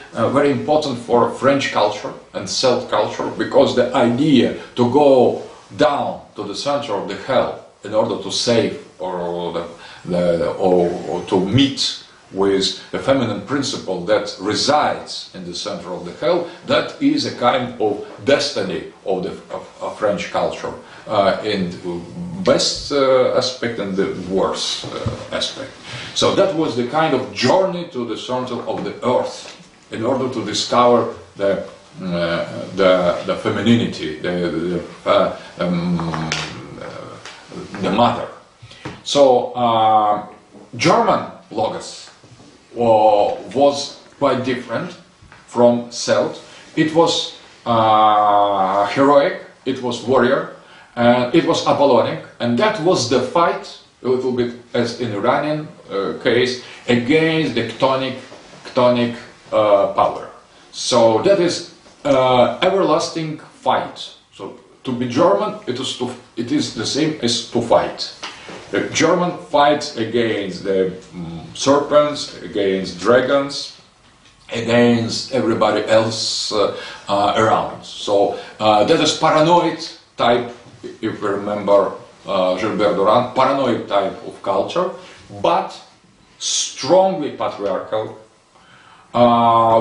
important for French culture and Celt culture, because the idea to go down to the center of the hell in order to save or to meet with the feminine principle that resides in the center of the hell, that is a kind of destiny of the French culture in the best aspect and the worst aspect. So that was the kind of journey to the center of the earth in order to discover the femininity, the mother. So German Logos was quite different from Celt. It was heroic, it was warrior, it was apollonic, and that was the fight, a little bit as in Iranian case, against the chthonic power. So that is everlasting fight. So to be German, it is the same as to fight. The German fights against the serpents, against dragons, against everybody else around. So that is paranoid type, if you remember Gilbert Durand, paranoid type of culture, but strongly patriarchal,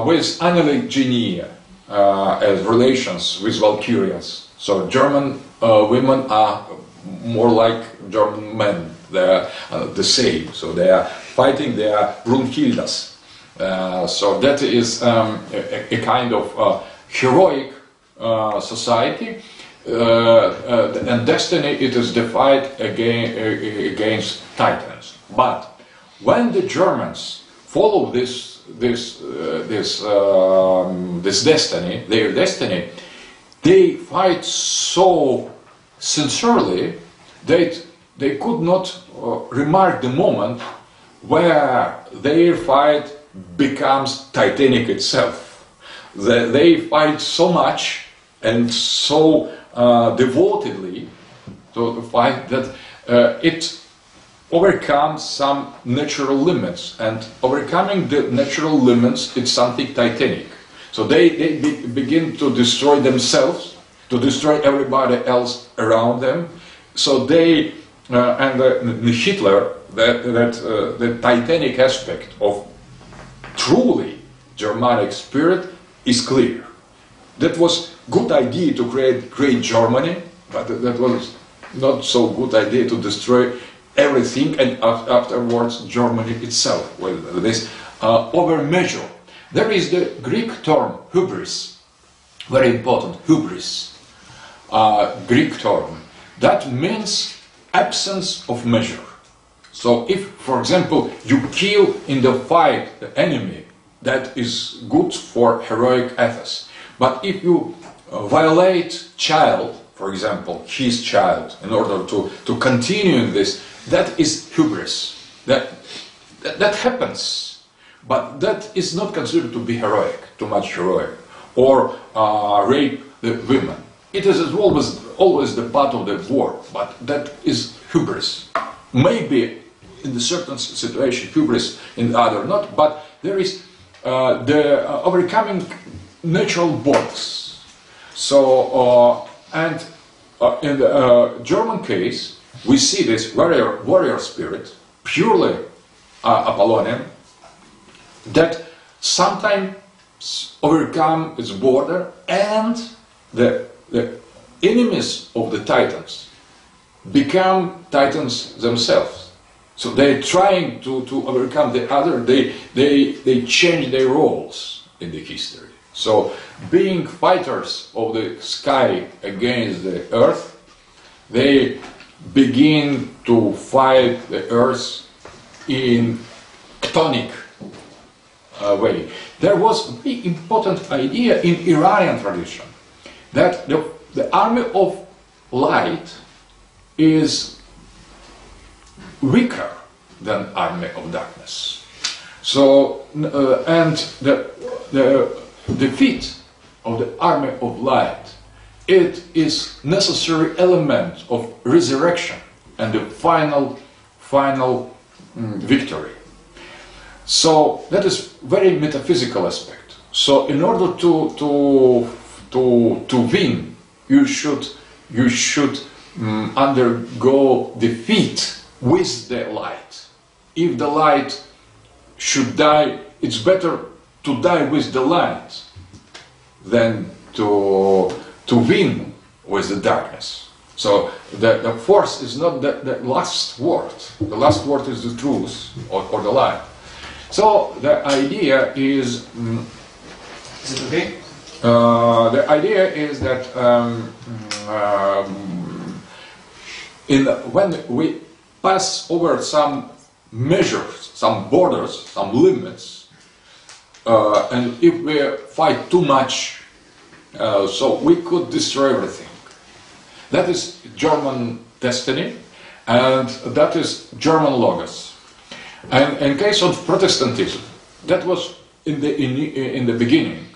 with analogenia as relations with Valkyrias. So German women are more like German men. They are the same. So they are fighting. They are Brunhildas. So that is a kind of heroic society, and destiny. It is defied against titans. But when the Germans follow this destiny, their destiny, they fight so sincerely that they could not remark the moment where their fight becomes Titanic itself. They fight so much and so devotedly to the fight that it overcomes some natural limits, and overcoming the natural limits is something titanic. So they begin to destroy themselves, to destroy everybody else around them. So they and Hitler, the titanic aspect of truly Germanic spirit is clear. That was good idea to create great Germany, but that was not so good idea to destroy everything, and afterwards Germany itself with this overmeasure. There is the Greek term hubris, very important, hubris, Greek term, that means absence of measure. So if, for example, you kill in the fight the enemy, that is good for heroic ethos. But if you violate child, for example, his child, in order to continue this, that is hubris. That happens, but that is not considered to be heroic, too much heroic, or rape the women. It is always the part of the war, but that is hubris. Maybe in a certain situation hubris, in the other not, but there is the overcoming natural bonds. So, and in the German case, we see this warrior spirit, purely Apollonian, that sometimes overcome its border, and the enemies of the Titans become Titans themselves. So they're trying to overcome the other, they change their roles in the history. So being fighters of the sky against the earth, they begin to fight the earth in chthonic way. There was a very important idea in Iranian tradition that the army of light is weaker than army of darkness. So, and the defeat of the army of light, it is necessary element of resurrection and the final victory. So that is very metaphysical aspect. So in order to win, you should undergo defeat with the light. If the light should die, it's better to die with the light than to win with the darkness. So the force is not the last word. The last word is the truth or the light. So the idea is... is it okay? The idea is that when we pass over some measures, some borders, some limits, and if we fight too much, so we could destroy everything. That is German destiny, and that is German Logos. And in case of Protestantism, that was in the beginning.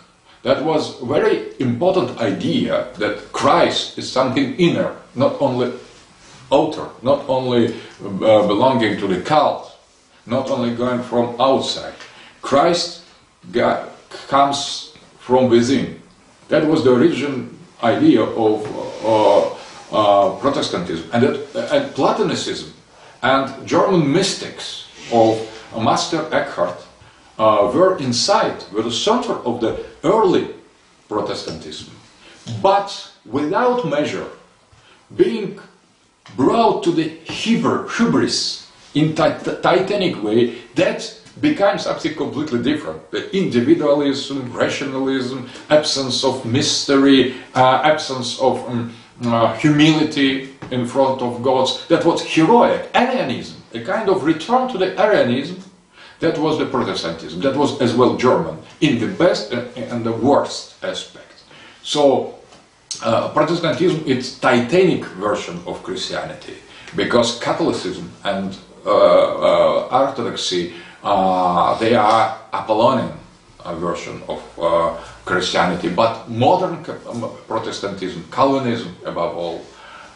That was a very important idea that Christ is something inner, not only outer, not only belonging to the cult, not only going from outside. Christ comes from within. That was the original idea of Protestantism. And Platonism and German mystics of Master Eckhart were inside, were the center of the early Protestantism, but without measure, being brought to the hubris in Titanic way, that became something completely different. The individualism, rationalism, absence of mystery, absence of humility in front of gods. That was heroic. Arianism, a kind of return to the Arianism. That was the Protestantism. That was as well German, in the best and the worst aspect. So Protestantism is Titanic version of Christianity, because Catholicism and Orthodoxy, they are Apollonian version of Christianity, but modern Protestantism, Calvinism above all,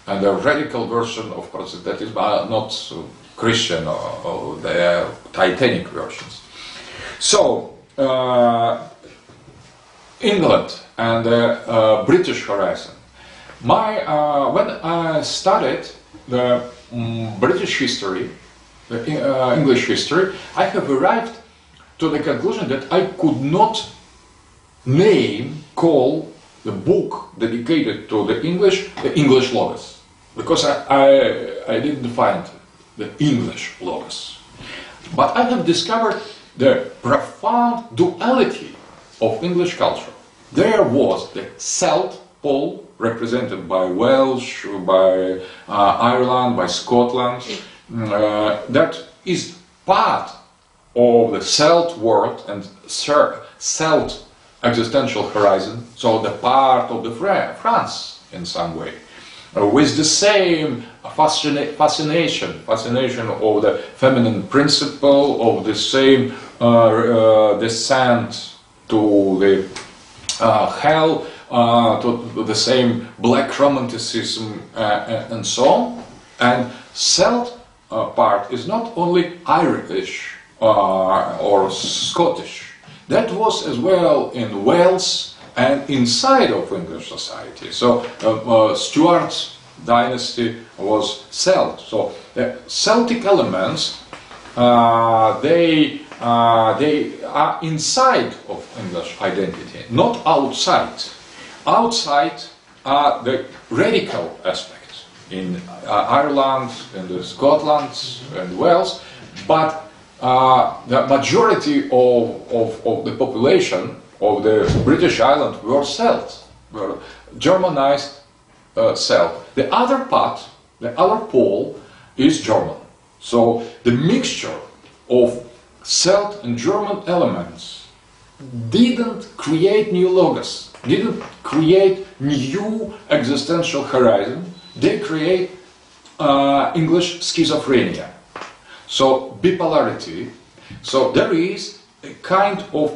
and the radical version of Protestantism are not Christian, or they are Titanic versions. So England and the British horizon. When I studied the British history, the English history, I have arrived to the conclusion that I could not call the book dedicated to the English Logos, because I didn't find the English Logos. But I have discovered the profound duality of English culture. There was the Celt pole, represented by Welsh, by Ireland, by Scotland, that is part of the Celt world and Celt existential horizon, so the part of the France in some way, with the same fascination of the feminine principle, of the same descent to the hell, to the same black romanticism, and so on. And Celt part is not only Irish or Scottish. That was as well in Wales and inside of English society. So Stuart dynasty was Celt. So the Celtic elements, they are inside of English identity, not outside. Outside are the radical aspects in Ireland, in the Scotland and Wales, but the majority of the population of the British Island were Celts, were Germanized Celt. The other part, the other pole, is German. So the mixture of Celt and German elements didn't create new logos, didn't create new existential horizon. They create English schizophrenia. So bipolarity. So there is a kind of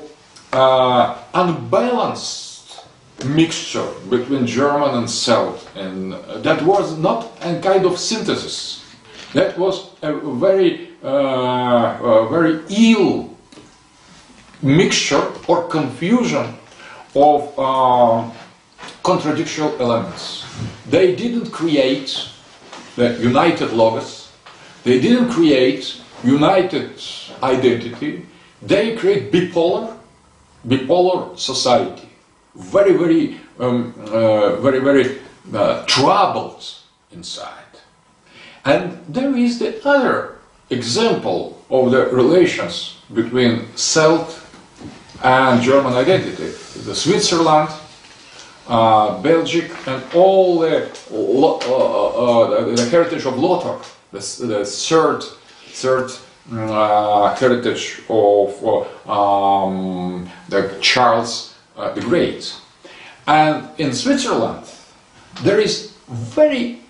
unbalanced mixture between German and Celt, and that was not a kind of synthesis. That was a very ill mixture or confusion of contradictory elements. They didn't create the united logos. They didn't create united identity. They create bipolar society. Very troubled inside. And there is the other example of the relations between Celt and German identity. The Switzerland, Belgium, and all the heritage of Lothar, the third heritage of the Charles the Great. And in Switzerland, there is very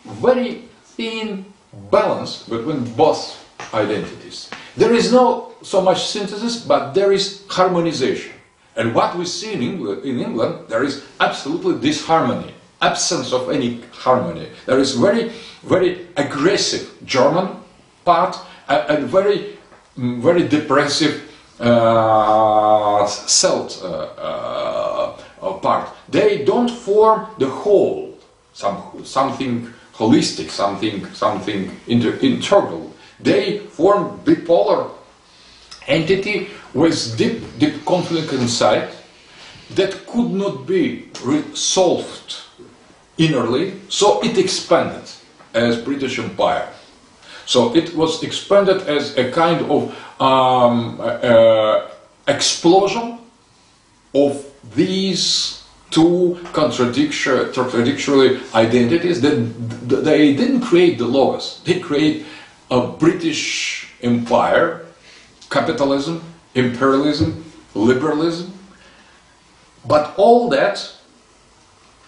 thin balance between both identities. There is no so much synthesis, but there is harmonization. And what we see in England, there is absolutely disharmony, absence of any harmony. There is very aggressive German part and very depressive Celt part. They don't form the whole, something holistic, something integral. They form bipolar entity with deep conflict inside that could not be resolved innerly, so it expanded as British Empire. So it was expanded as a kind of explosion of these two contradictory identities. That they didn't create the logos. They create a British Empire, capitalism, imperialism, liberalism. But all that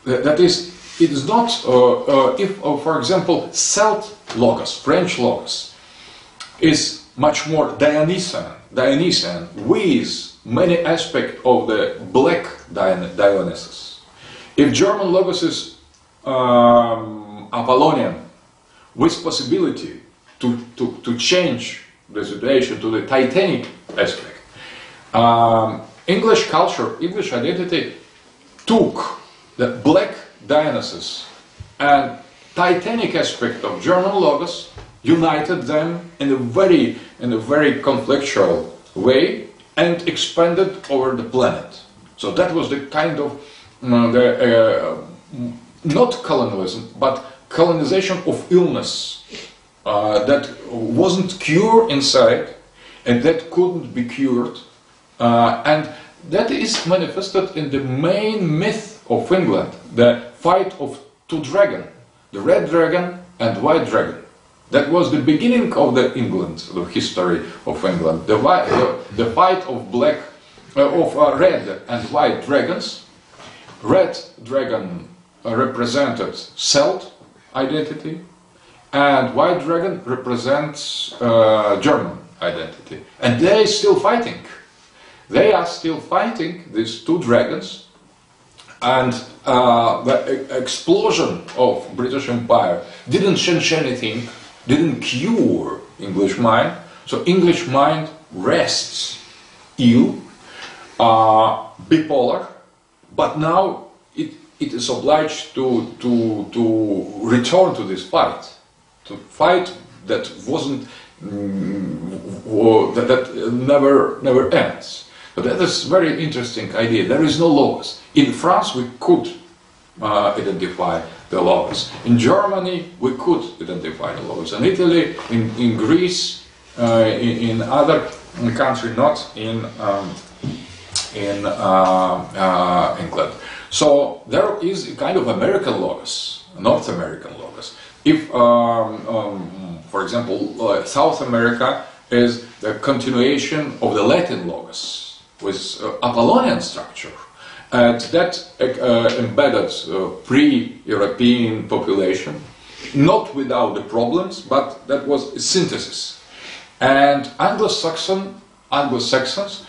is, it is not, if, for example, Celt logos, French logos, is much more Dionysian with many aspects of the black Dionysus. If German logos is Apollonian, with possibility to change the situation to the Titanic aspect, English culture, English identity took the black Dionysus and Titanic aspect of German logos, united them in a very conflictual way, and expanded over the planet. So that was the kind of not colonialism, but colonization of illness that wasn't cured inside, and that couldn't be cured, and that is manifested in the main myth of England, the fight of two dragons, the red dragon and white dragon. That was the beginning of the history of England. The fight of black red and white dragons. Red dragon represented Celt identity, and white dragon represents German identity. And they are still fighting. They are still fighting, these two dragons, and the explosion of British Empire didn't change anything, didn't cure English mind. So English mind rests ill, bipolar, but now it is obliged to return to this fight, to fight that wasn't that never ends. But that is a very interesting idea. There is no logos. In France we could identify the logos. In Germany we could identify the logos. In Italy, in Greece, in other countries, not in England. So there is a kind of American logos, North American logos. If, for example, South America is the continuation of the Latin logos with apollonian structure, and that embedded pre-European population, not without the problems, but that was a synthesis. And Anglo-Saxons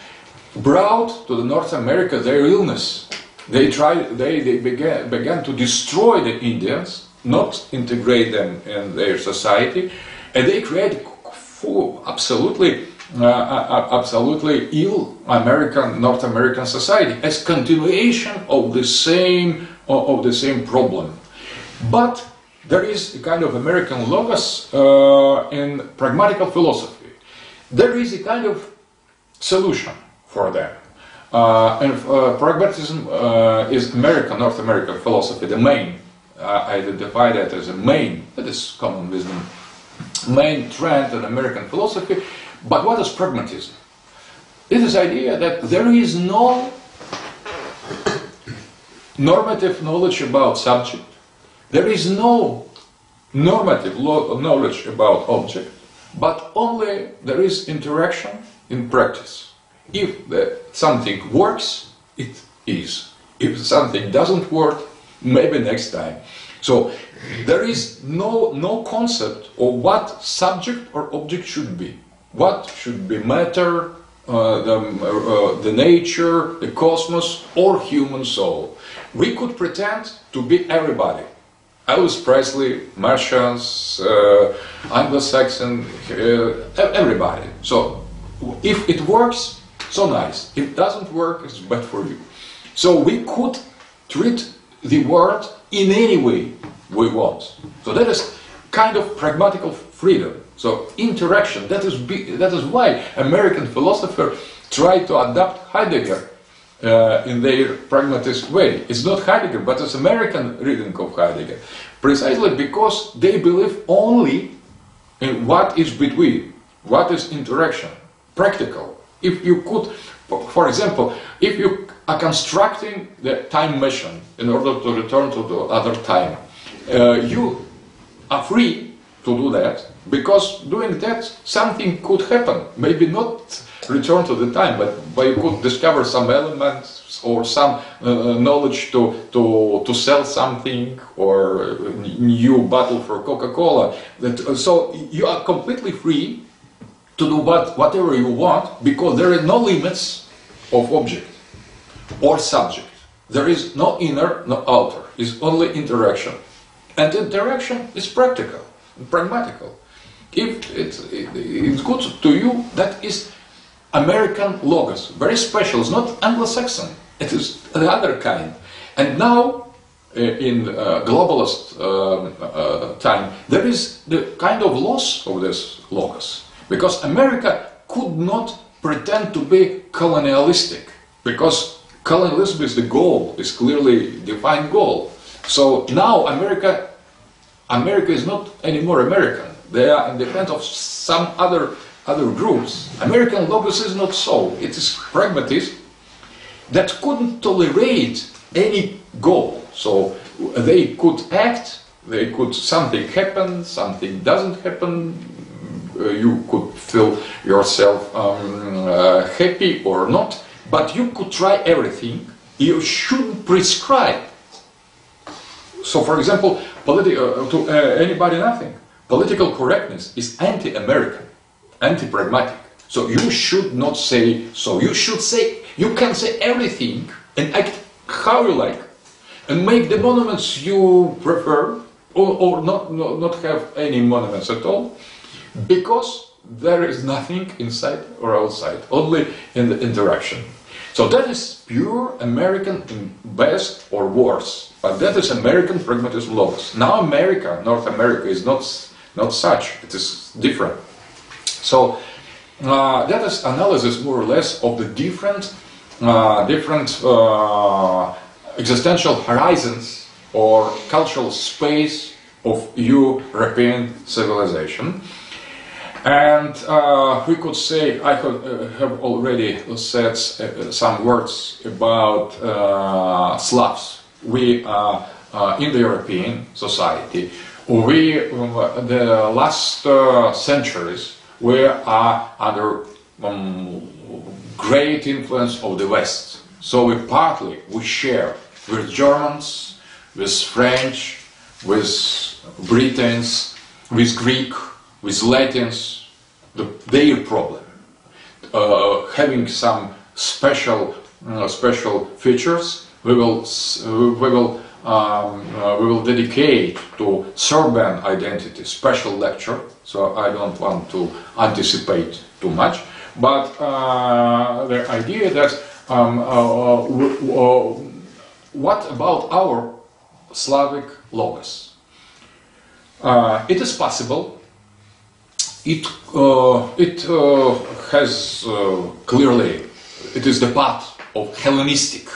brought to the North America their illness. They began to destroy the Indians, not integrate them in their society, and they created absolutely ill North American society as continuation of the same problem. But there is a kind of American logos in pragmatical philosophy. There is a kind of solution for them. And pragmatism is North American philosophy, the main. I identify that as a main, that is common wisdom, main trend in American philosophy. But what is pragmatism? It is the idea that there is no normative knowledge about subject, there is no normative knowledge about object, but only there is interaction in practice. If something works, it is. If something doesn't work, maybe next time. So there is no concept of what subject or object should be. What should be matter, the nature, the cosmos, or human soul. We could pretend to be everybody. Elvis Presley, Martians, Anglo-Saxon, everybody. So if it works, so nice. If it doesn't work, it's bad for you. So we could treat the world in any way we want. So that is kind of pragmatical freedom. So interaction, that is why American philosophers try to adapt Heidegger in their pragmatist way. It's not Heidegger, but it's American reading of Heidegger. Precisely because they believe only in what is between, what is interaction, practical. If you could, for example, if you are constructing the time machine in order to return to the other time, you are free to do that, because doing that something could happen. Maybe not return to the time, but you could discover some elements or some knowledge to sell something, or a new bottle for Coca-Cola. So you are completely free to do whatever you want, because there are no limits of object or subject. There is no inner, no outer. It's only interaction. And interaction is practical, pragmatical. If it's good to you, that is American logos, very special. It's not Anglo-Saxon, it is the other kind. And now, in globalist time, there is the kind of loss of this logos, because America could not pretend to be colonialistic, because colonialism is the goal, is clearly defined goal. So now America is not anymore American. They are independent of some other groups. American logos is not so. It is pragmatism that couldn't tolerate any goal. So they could act, something happen, something doesn't happen, you could feel yourself happy or not, but you could try everything. You shouldn't prescribe. So, for example, to anybody nothing. Political correctness is anti-American, anti-pragmatic. So you should not say so. You should say, you can say everything and act how you like, and make the monuments you prefer, or not have any monuments at all, because there is nothing inside or outside, only in the interaction. So that is pure American, in best or worse, but that is American pragmatism logos. Now America, North America, is not such, it is different. So that is analysis more or less of the different existential horizons or cultural space of European civilization. And we could say, I have already said some words about Slavs. We are Indo-European society. We, the last centuries, we are under great influence of the West. So we share with Germans, with French, with Britons, with Greek, with Latins, their problem. Having some special features, we will dedicate to Serbian identity special lecture. So I don't want to anticipate too much, but the idea that what about our Slavic logos? It is possible. It has clearly, it is the part of Hellenistic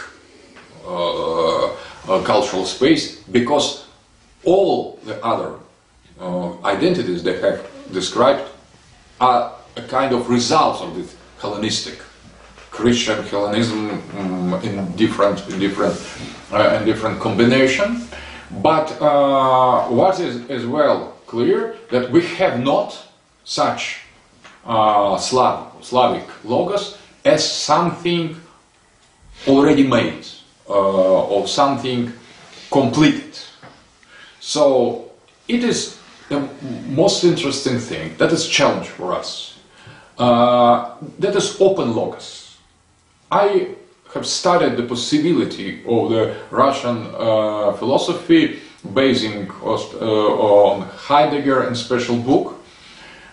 cultural space, because all the other identities they have described are a kind of results of this Hellenistic Christian Hellenism in different combination. But what is as well clear, that we have not such Slavic logos as something already made, or something completed. So it is the most interesting thing, that is challenge for us. That is open logos. I have studied the possibility of the Russian philosophy basing on Heidegger and special book.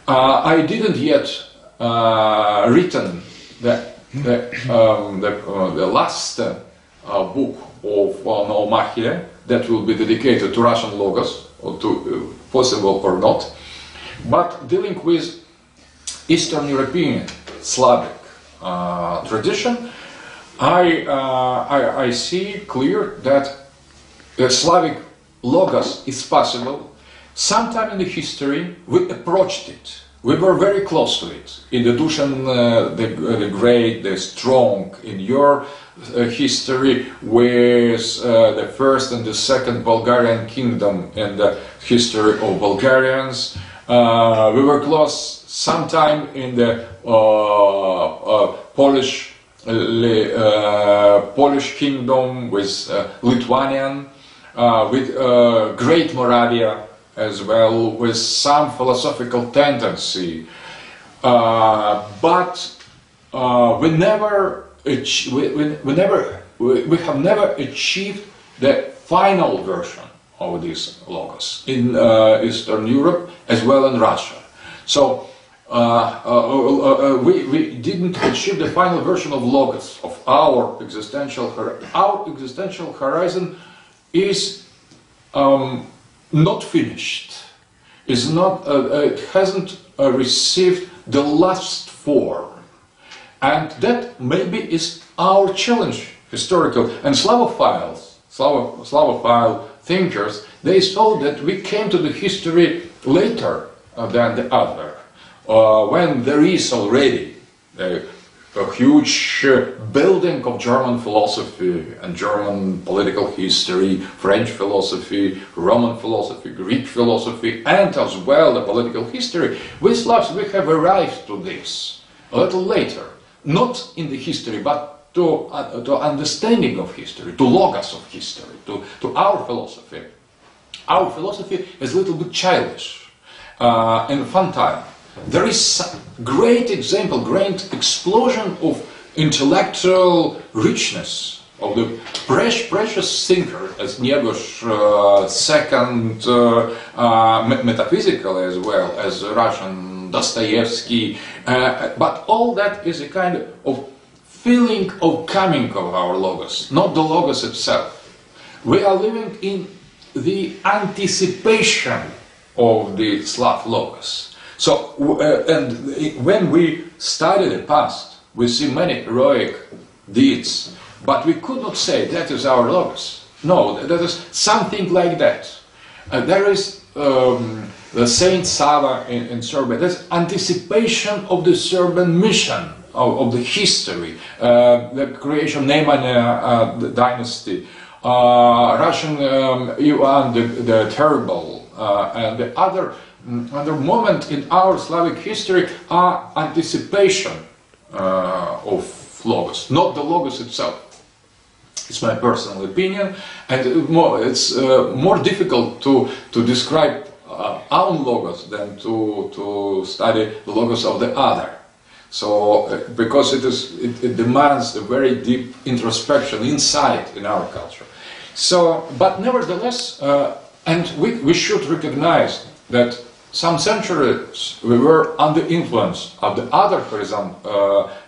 I didn't yet written the last book of Noomakhia that will be dedicated to Russian logos, or to possible or not, but dealing with Eastern European Slavic tradition, I see clear that the Slavic logos is possible. Sometime in the history we approached it. We were very close to it. In the Dushan the Great, the Strong, in your history with the first and the second Bulgarian kingdom and the history of Bulgarians. We were close sometime in the Polish kingdom with Lithuanian, with Great Moravia as well, with some philosophical tendency, but we have never achieved the final version of these logos in Eastern Europe as well in Russia. So we didn't achieve the final version of logos of our existential horizon is not finished, is not, it hasn't received the last form, and that maybe is our challenge, historical. And Slavophile thinkers, they saw that we came to the history later than the other, when there is already a huge building of German philosophy and German political history, French philosophy, Roman philosophy, Greek philosophy, and as well the political history. We Slavs, we have arrived to this a little later, not in the history, but to understanding of history, to logos of history, to our philosophy is a little bit childish and infantile. There is some great example, great explosion of intellectual richness of the precious thinker, as Niegosh second, metaphysically as well as Russian Dostoevsky, but all that is a kind of feeling of coming of our logos, not the logos itself. We are living in the anticipation of the Slav logos. So, and when we study the past, we see many heroic deeds, but we could not say that is our logos. No, that is something like that. There is the Saint Sava in Serbia. That's anticipation of the Serbian mission, of the history, the creation of Noomakhia, the dynasty, Russian Ivan the Terrible, and the other moment in our Slavic history are anticipation of logos, not the logos itself. It's my personal opinion, and it's more difficult to describe our logos than to study the logos of the other. So, because it demands a very deep introspection, insight in our culture. So, but nevertheless, and we should recognize that some centuries we were under influence of the other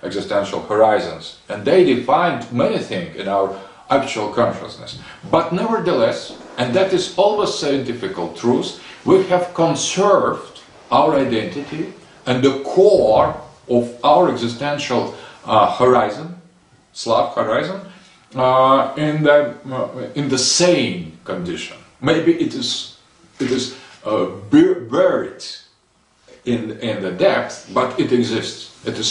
existential horizons, and they defined many things in our actual consciousness. But nevertheless, and that is always scientific truth, we have conserved our identity and the core of our existential horizon, Slav horizon, in the same condition. Maybe it is buried in the depth, but it exists. It is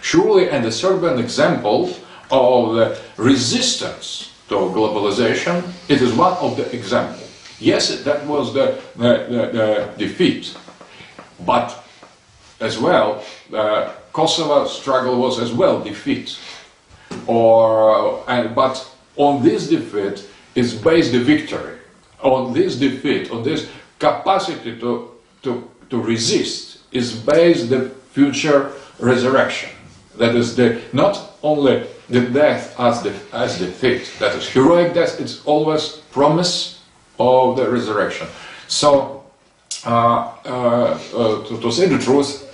surely and the Serbian example of the resistance to globalization. It is one of the examples. Yes, that was the defeat, but as well, the Kosovo struggle was as well defeat. But on this defeat is based the victory. On this defeat, on this capacity to resist, is based the future resurrection. That is not only the death as defeat. That is heroic death. It's always promise of the resurrection. So to say the truth,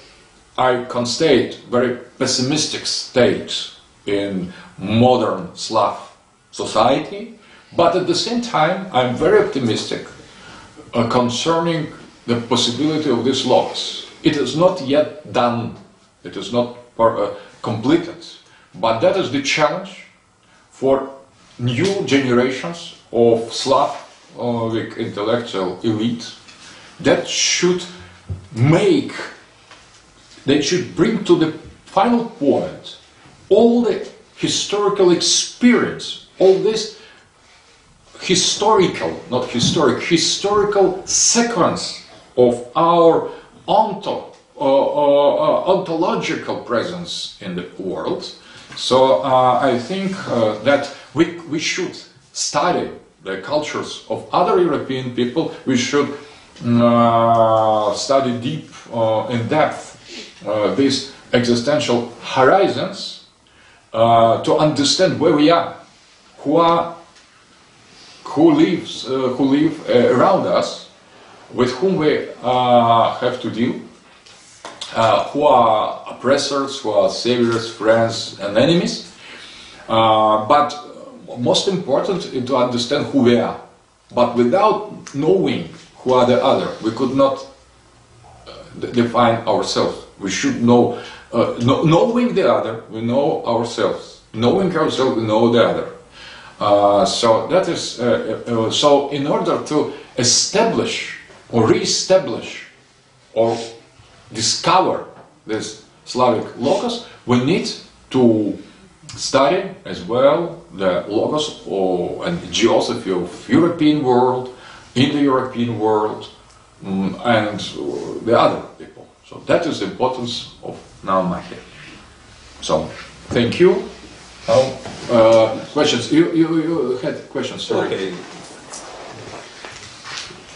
I constate very pessimistic state in modern Slav society, but at the same time I'm very optimistic concerning the possibility of this loss. It is not yet done, it is not completed, but that is the challenge for new generations of Slavic intellectual elite that should bring to the final point all the historical experience, all this historical sequence of our ontological presence in the world. So I think that we should study the cultures of other European people. We should study deep, in depth, these existential horizons to understand where we are, who live around us, with whom we have to deal, who are oppressors, who are saviors, friends and enemies. But most important is to understand who we are. But without knowing who are the other, we could not define ourselves. We should know, knowing the other, we know ourselves. Knowing ourselves, we know the other. So that is, so in order to establish or re-establish or discover this Slavic logos, we need to study as well the logos and geography of European world, Indo-European world, and the other people. So that is the importance of Noomakhia. So, thank you. Questions? You had questions, sorry. Okay.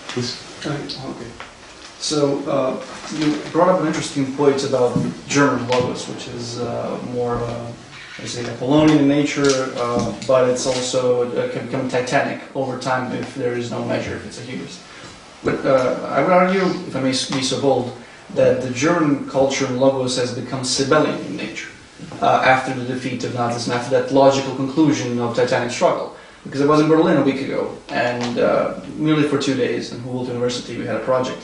Please. Okay. So you brought up an interesting point about German logos, which is more, let's say, apollonian in nature, but it's also can become titanic over time if there is no measure, if it's a hubris. But I would argue, if I may be so bold, that the German culture and logos has become cybelian in nature after the defeat of Nazism, after that logical conclusion of titanic struggle. Because I was in Berlin a week ago, and merely for 2 days in Humboldt University we had a project.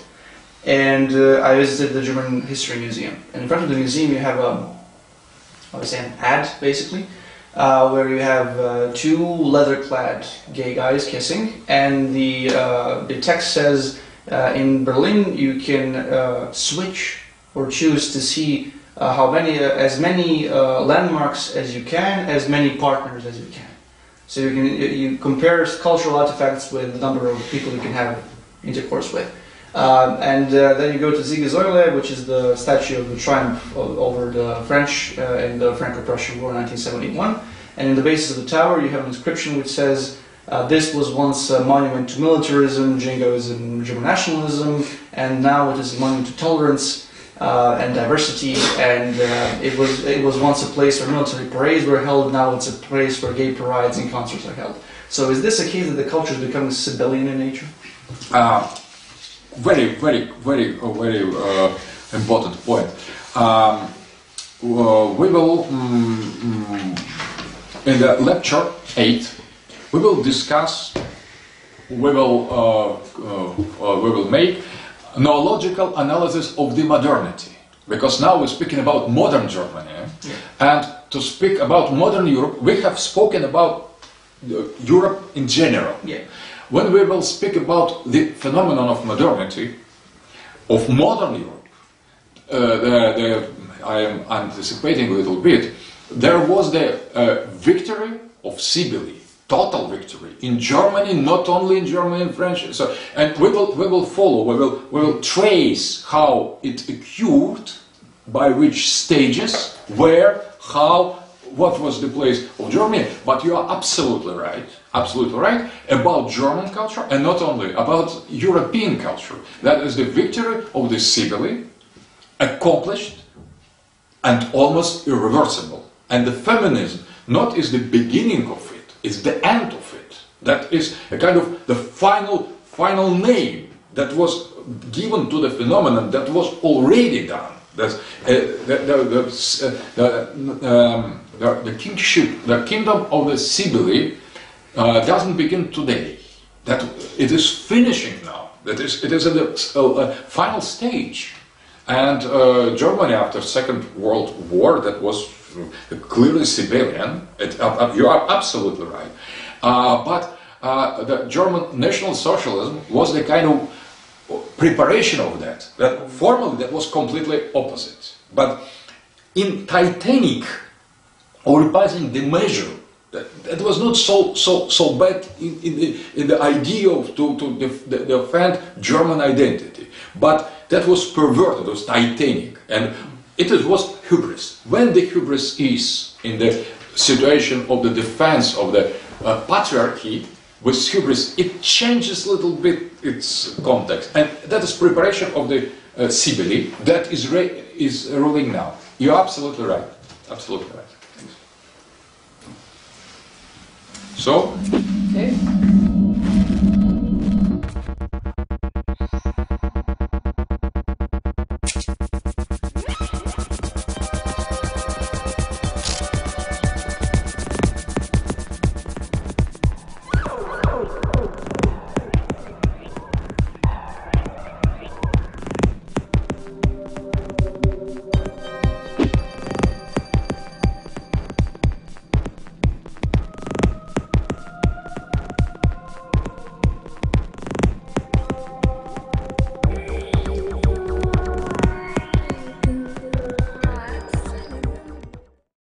And I visited the German History Museum. And in front of the museum you have an ad, basically, where you have two leather-clad gay guys kissing, and the text says, in Berlin you can switch or choose to see as many landmarks as you can, as many partners as you can. So you compare cultural artifacts with the number of people you can have intercourse with. Then you go to Siegessäule, which is the statue of the triumph over the French in the Franco-Prussian War in 1971. And in the base of the tower you have an inscription which says, this was once a monument to militarism, jingoism, German nationalism, and now it is a monument to tolerance and diversity, and it was once a place where military parades were held, now it's a place where gay parades and concerts are held. So is this a case that the culture is becoming cybelian in nature? Very important point. We will, in the lecture 8, we will discuss, we will make noological analysis of the modernity, because now we're speaking about modern Germany, and to speak about modern Europe, we have spoken about Europe in general. When we will speak about the phenomenon of modernity, of modern Europe, I am anticipating a little bit, there was the victory of Cybele, total victory in Germany, not only in Germany and French. So, and we will follow, we will trace how it occurred, by which stages, where, how, what was the place of Germany. But you are absolutely right about German culture, and not only about European culture. That is the victory of the Cybele, accomplished and almost irreversible. And the feminism not is the beginning of it, it's the end of it. That is a kind of the final name that was given to the phenomenon that was already done. That's, the kingship, the kingdom of the Cybele doesn't begin today. That it is finishing now. That is, it is at the final stage. And Germany, after Second World War, that was clearly Cybelian. You are absolutely right. But the German National Socialism was the kind of preparation of that. That formally that was completely opposite. But in Titanic, or revising the measure, that was not so bad in the idea of to defend German identity. But that was perverted, it was Titanic, and it was hubris. When the hubris is in the situation of the defense of the Patriarchy, with hubris, it changes a little bit its context, and that is preparation of the Cybele that is ruling now. You're absolutely right. Absolutely right. So. Okay.